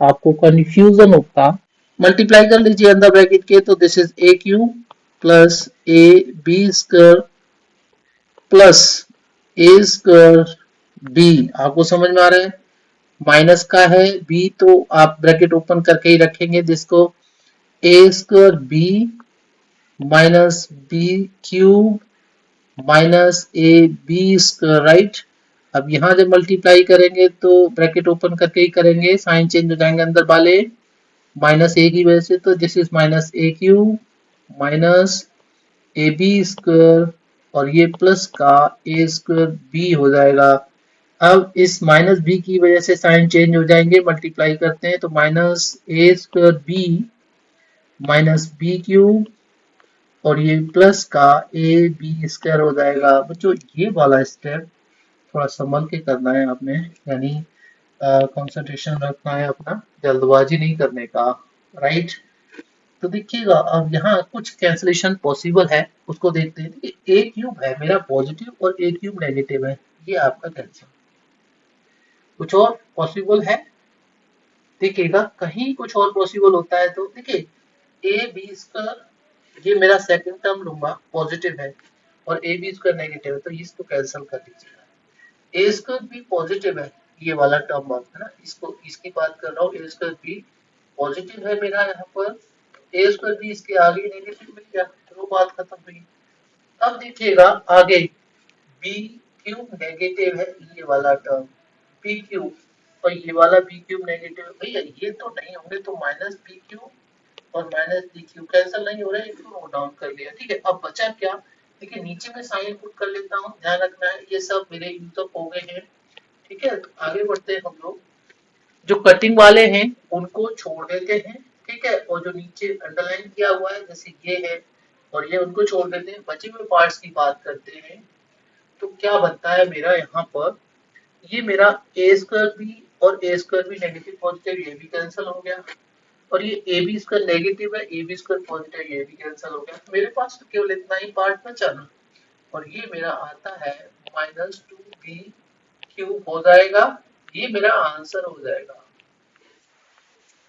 आपको कंफ्यूजन होता। मल्टीप्लाई कर लीजिए अंदर ब्रैकेट के, तो this is a cube plus A B square plus a square b. आपको समझ में आ रहा है, माइनस का है बी तो आप ब्रैकेट ओपन करके ही रखेंगे, जिसको A square B minus B cube minus A B square, right. अब यहाँ जब मल्टीप्लाई करेंगे तो ब्रैकेट ओपन करके ही करेंगे, साइन चेंज हो जाएंगे अंदर वाले माइनस ए की वजह से, तो this is minus a cube minus A B square और ये प्लस का ए स्क्वायर बी हो जाएगा। अब इस माइनस बी की वजह से साइन चेंज हो जाएंगे, मल्टीप्लाई करते हैं तो minus A square B minus B cube और ये प्लस का ए बी स्क्वायर हो जाएगा। बच्चों ये वाला स्टेप थोड़ा संभल के करना है आपने, यानी कंसंट्रेशन रखना है अपना, जल्दबाजी नहीं करने का, राइट। तो देखिएगा अब यहाँ कुछ कैंसलेशन पॉसिबल है, उसको देखते हैं। देखिए ए क्यूब है मेरा पॉजिटिव और ए क्यूब नेगेटिव है, ये आपका कैंसिल। कुछ और पॉसिबल है, देखिएगा कहीं कुछ और पॉसिबल होता है तो देखिए ए बी स्क्वायर, ये मेरा सेकंड टर्म लूंगा पॉजिटिव है और ए बी स्क्वायर नेगेटिव है, तो इसको कैंसिल कर दीजिएगा। ए स्क्वायर बी पॉजिटिव है, ये वाला टर्म है ना, इसको इसकी बात कर रहा हूँ। ए स्क्वायर बी पॉजिटिव है मेरा यहाँ पर, ए स्क्वायर बी इसके आगे नेगेटिव मिल गया, तो बात खत्म हुई। अब देखिएगा आगे बी क्यूब नेगेटिव है, ये वाला टर्म बी क्यूब और ये वाला बी क्यूब नेगेटिव है, भैया ये तो नहीं होंगे, तो माइनस बी क्यूब और माइनस डी क्यू कैंसिल नहीं हो रहा है, इसको नोट डाउन कर लिया। ठीक है, अब बचा क्या, देखिए नीचे में साइन पुट कर लेता हूँ, ध्यान रखना है ये सब मेरे यूज अप हो गए हैं। ठीक है, तो आगे बढ़ते हैं हम लोग, जो कटिंग वाले हैं उनको छोड़ देते हैं। ठीक है, और जो नीचे अंडरलाइन किया हुआ है जैसे ये है और ये, उनको छोड़ देते हैं, बचे हुए पार्ट्स की बात करते हैं। तो क्या बनता है मेरा यहाँ पर, ये मेरा ए स्क्वायर बी और ए स्क्वायर बी नेगेटिव पॉजिटिव, ये भी कैंसिल हो गया, और ये ए बी स्क्वायर नेगेटिव है, ए बी स्क्वायर पॉजिटिव, ये भी कैंसिल हो गया। तो मेरे पास तो केवल इतना ही पार्ट बचा ना, और ये मेरा आता है माइनस टू बी क्यूब हो जाएगा, ये मेरा आंसर हो जाएगा।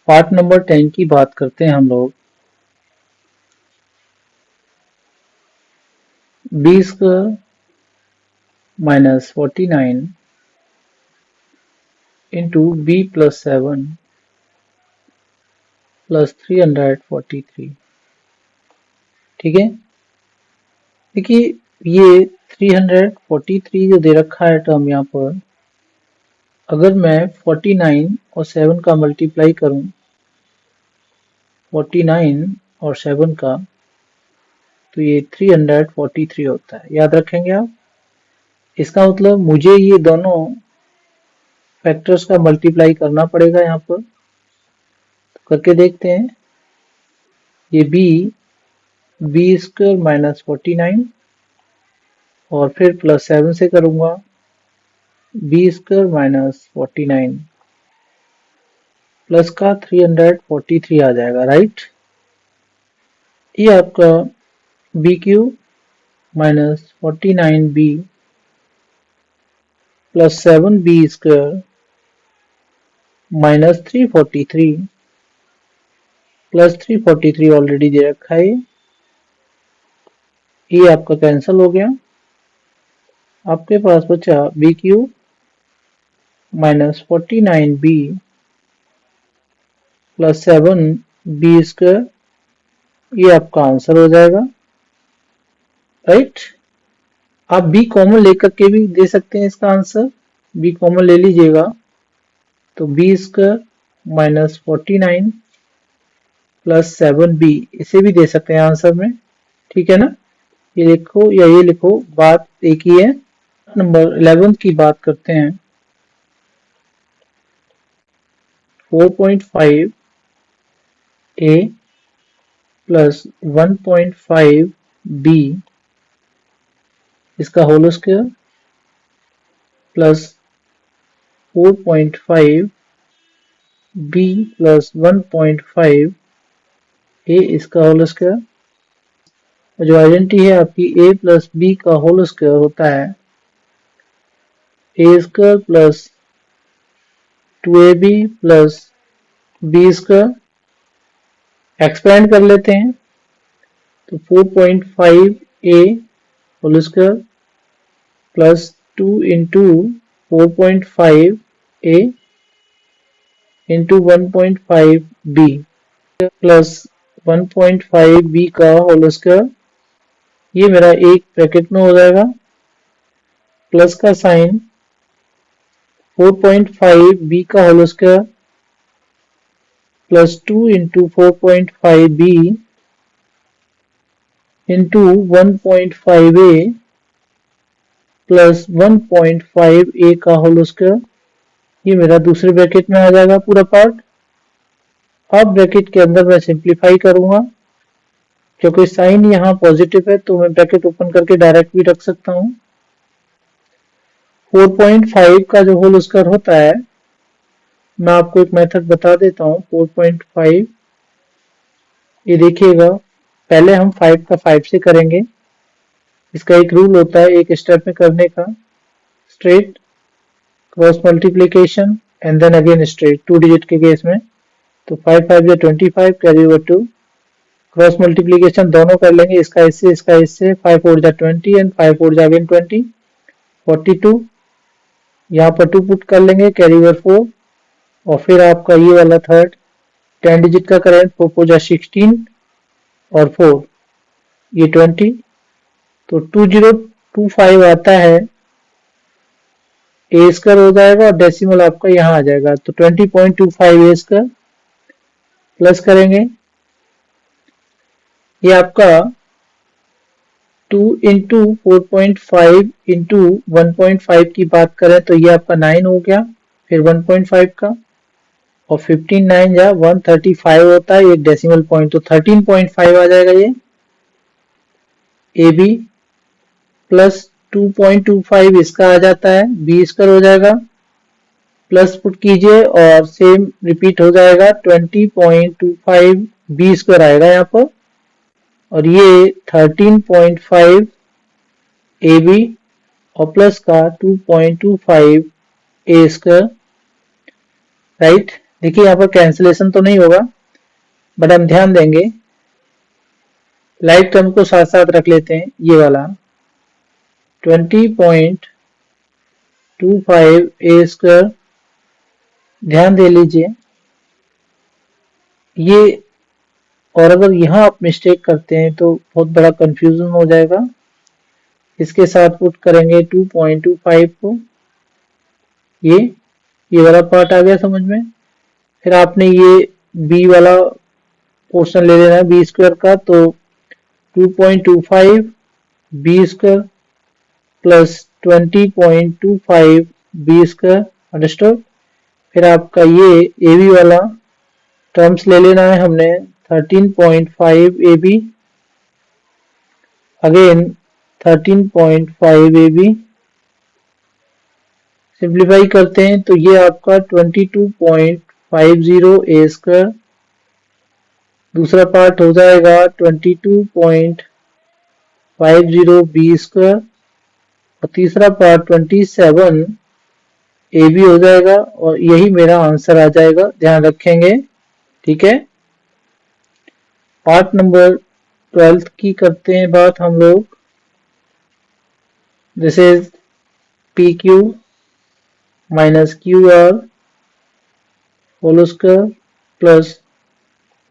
पार्ट नंबर 10 की बात करते हैं हम लोग। B square minus 49 into b plus 7 plus 343। ठीक है, देखिए ये 343 जो दे रखा है टर्म यहाँ पर, अगर मैं 49 और 7 का मल्टीप्लाई करूं, 49 और 7 का, तो ये 343 होता है, याद रखेंगे आप। इसका मतलब मुझे ये दोनों फैक्टर्स का मल्टीप्लाई करना पड़ेगा यहाँ पर, तो करके देखते हैं। ये बी स्क्वायर माइनस 49 और फिर प्लस 7 से करूंगा, बी स्क्वायर माइनस 49 प्लस का 343 आ जाएगा, राइट। ये आपका B cube minus 49b plus 7b square minus 343 plus 343 already दे रखा है, ये आपका कैंसिल हो गया। आपके पास बचा b cube minus 49b plus 7b square, ये आपका आंसर हो जाएगा, राइट। आप बी कॉमन लेकर के भी दे सकते हैं इसका आंसर, बी कॉमन ले लीजिएगा, तो B square minus 49 plus 7b, इसे भी दे सकते हैं आंसर में। ठीक है ना, ये लिखो या ये लिखो, बात एक ही है। नंबर 11 की बात करते हैं। 4.5 a प्लस 1.5 b इसका whole square plus 4.5 b plus 1.5 a इसका होल स्क्वायर। जो आइडेंटिटी है आपकी a प्लस b का होल स्क्वायर होता है a square plus 2ab plus b square. Expand कर लेते हैं, तो 4.5 a whole square plus 2 into 4.5 a into 1.5 b plus 1.5 b का होल स्क्वायर, ये मेरा एक ब्रैकेट में हो जाएगा, प्लस का साइन 4.5 b का whole square plus 2 into 4.5 b into 1.5 a plus 1.5 a का होल स्क्वायर, ये मेरा दूसरे ब्रैकेट में आ जाएगा पूरा पार्ट। अब ब्रैकेट के अंदर मैं सिंप्लीफाई करूंगा, क्योंकि साइन यहाँ पॉजिटिव है तो मैं ब्रैकेट ओपन करके डायरेक्ट भी रख सकता हूँ। 4.5 का जो होल स्क्वायर होता है, मैं आपको एक मेथड बता देता हूँ। 4.5, ये देखिएगा, पहले हम 5 का 5 से करेंगे। इसका एक रूल होता है एक स्टेप में करने का, straight cross multiplication and then again straight, 2 digit के केस में। तो 5 5 या 25 कैरी ओवर 2, क्रॉस मल्टीप्लीकेशन दोनों कर लेंगे, इसका इससे 5 4 जा 20 एंड 5 4 जा अगेन 20, 42। यहाँ पर 2 पुट कर लेंगे, कैरी ओवर 4, और फिर आपका ये वाला थर्ड 10 डिजिट का करें, 4 4 जा 16 और 4 ये 20, तो 2025 आता है, ए स्क्वायर हो जाएगा और डेसिमल आपका यहाँ आ जाएगा, तो 20.25 ए स्क्वायर प्लस करेंगे ये आपका 2 इंटू 4.5 इंटू 1.5 की बात करें तो ये आपका 9 हो गया, फिर 1.5 का, और 15 9 जा 135 होता है एक डेसिमल पॉइंट, तो 13.5 आ जाएगा ये ए बी, प्लस 2.25 इसका आ जाता है, बी स्क्वायर हो जाएगा, प्लस पुट कीजिए और सेम रिपीट हो जाएगा, 20.25 बी स्क्वायर आएगा यहाँ पर, और ये 13.5 ए बी और प्लस का 2.25 ए स्क्वायर, राइट। देखिए यहाँ पर कैंसिलेशन तो नहीं होगा, बट हम ध्यान देंगे, लाइक टर्म को साथ साथ रख लेते हैं, ये वाला 20.25 ए स्क्वायर, ध्यान दे लीजिए ये, और अगर यहाँ आप मिस्टेक करते हैं तो बहुत बड़ा कंफ्यूजन हो जाएगा। इसके साथ पुट करेंगे 2.25 को, ये वाला पार्ट आ गया समझ में। फिर आपने ये बी वाला पोर्शन ले लेना है बी स्क्वायर का, तो 2.25 b square plus 20.25 b square, understood. फिर आपका ये ए बी वाला टर्म्स ले लेना है हमने 13.5 a b, again 13.5 a b, simplify करते हैं तो ये आपका 22.50 ए स्क्वायर, दूसरा पार्ट हो जाएगा 22.50 बी स्क्वायर, और तीसरा पार्ट 27 ए बी हो जाएगा, और यही मेरा आंसर आ जाएगा, ध्यान रखेंगे, ठीक है। पार्ट नंबर 12 की करते हैं बात हम लोग। This is P Q minus Q R whole square plus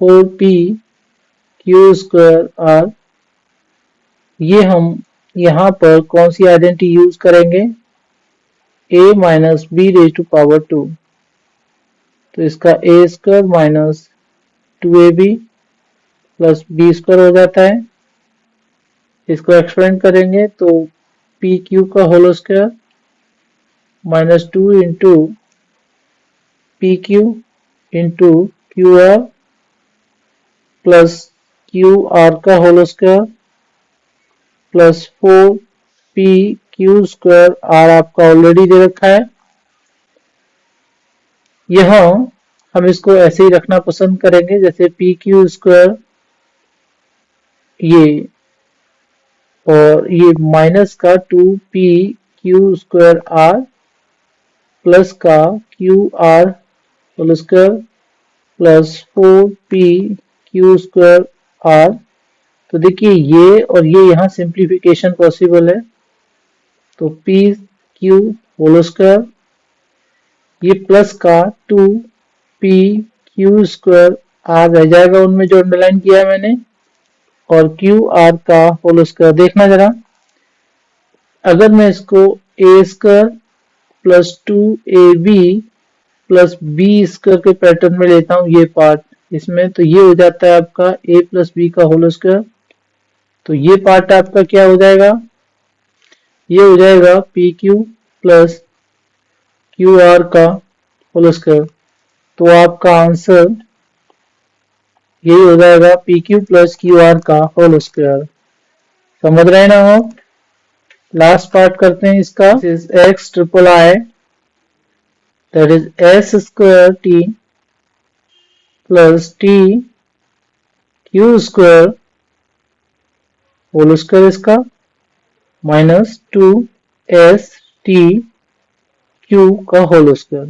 4p Q square R. ये हम यहाँ पर कौन सी आइडेंटिटी यूज करेंगे, a minus B raise to power 2, तो इसका A square minus 2ab plus B square हो जाता है। इसको एक्सपेंड करेंगे तो पी क्यू का whole square minus 2 into P Q into Q R plus Q R का whole square plus 4p Q square are आपका ऑलरेडी दे रखा है। यहाँ हम इसको ऐसे ही रखना पसंद करेंगे जैसे पी क्यू स्क्वायर ये, और ये माइनस का 2p Q square R plus का Q R whole square plus 4p Q square R. तो देखिए ये और ये यहाँ सिंप्लीफिकेशन पॉसिबल है, तो पी क्यू होल स्क्वायर, ये प्लस का 2p क्यू स्क्वायर आर रह जाएगा उनमें जो अंडरलाइन किया है मैंने, और क्यू आर का होल स्क्वायर। देखना जरा, अगर मैं इसको A square plus 2ab plus B square के पैटर्न में लेता हूँ ये पार्ट इसमें, तो ये हो जाता है आपका a प्लस बी का होल स्क्वायर। तो ये पार्ट आपका क्या हो जाएगा, ये हो जाएगा P Q plus Q R का होल स्क्वायर। तो आपका आंसर यही हो जाएगा P Q plus Q R का होल स्क्वायर। समझ रहे हैं ना आप। लास्ट पार्ट करते हैं इसका, is x triple i that is s square T plus T Q square whole square इसका माइनस 2s t क्यू का होल स्क्वायर।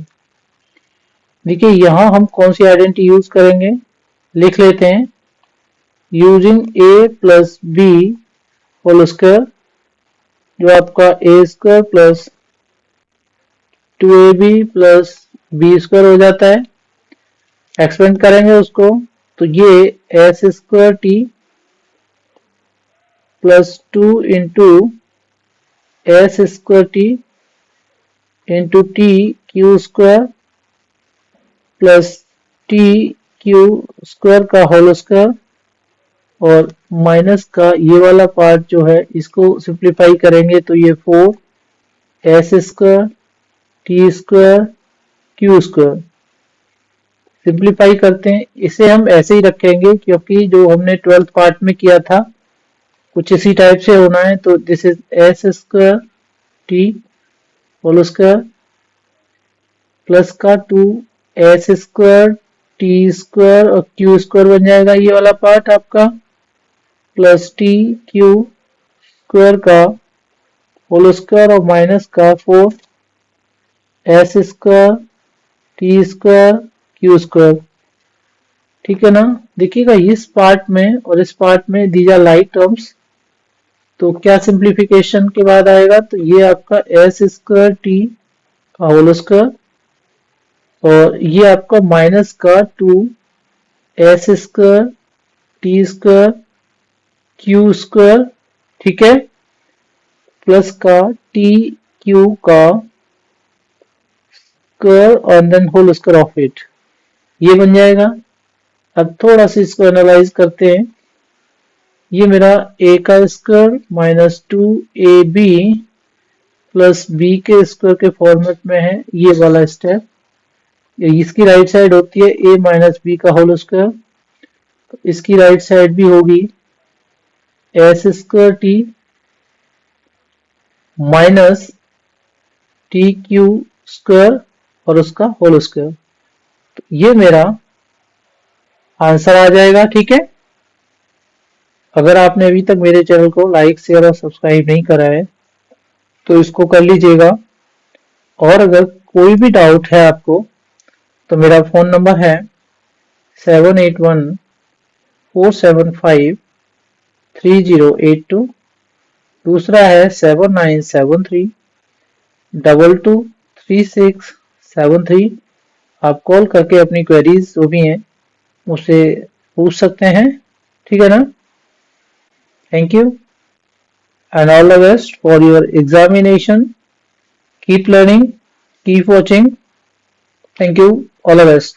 देखिए यहां हम कौन सी आइडेंटिटी यूज करेंगे, लिख लेते हैं, using a plus B whole square, जो आपका A square plus 2ab plus B square हो जाता है। एक्सपेंड करेंगे उसको तो ये S square T plus 2 into S square T into T Q square plus T Q square का होल स्क्वायर, और माइनस का ये वाला पार्ट जो है इसको सिंप्लीफाई करेंगे तो ये 4s² t² q²। सिंप्लीफाई करते हैं, इसे हम ऐसे ही रखेंगे क्योंकि जो हमने 12th पार्ट में किया था कुछ इसी टाइप से होना है। तो this is s² t² plus का 2s² t² और q² बन जाएगा ये वाला पार्ट आपका, प्लस टी क्यू स्क्वायर का होल स्क्वायर और माइनस का 4s² t² q²। ठीक है ना। देखिएगा इस पार्ट में और इस पार्ट में दीज आर लाइक टर्म्स, तो क्या सिंप्लीफिकेशन के बाद आएगा, तो ये आपका s² t का होल स्क्वायर और ये आपका माइनस का 2s² t² q²। ठीक है, प्लस का टी क्यू का स्क्वायर और then whole square of it, ये बन जाएगा। अब थोड़ा सा इसको एनालाइज करते हैं। ये मेरा a का square minus 2ab plus b के स्क्वायर के फॉर्मेट में है ये वाला स्टेप। इसकी राइट साइड होती है a माइनस b का होल स्क्वायर, इसकी राइट साइड भी होगी s² t minus T Q square और उसका होल स्क्वायर। तो ये मेरा आंसर आ जाएगा। ठीक है, अगर आपने अभी तक मेरे चैनल को लाइक शेयर और सब्सक्राइब नहीं करा है तो इसको कर लीजिएगा। और अगर कोई भी डाउट है आपको तो मेरा फोन नंबर है 7814753082, दूसरा है 7973223673। आप कॉल करके अपनी क्वेरीज जो भी हैं मुझसे पूछ सकते हैं। ठीक है ना। Thank you and all the best for your examination. Keep learning, keep watching. Thank you, all the best.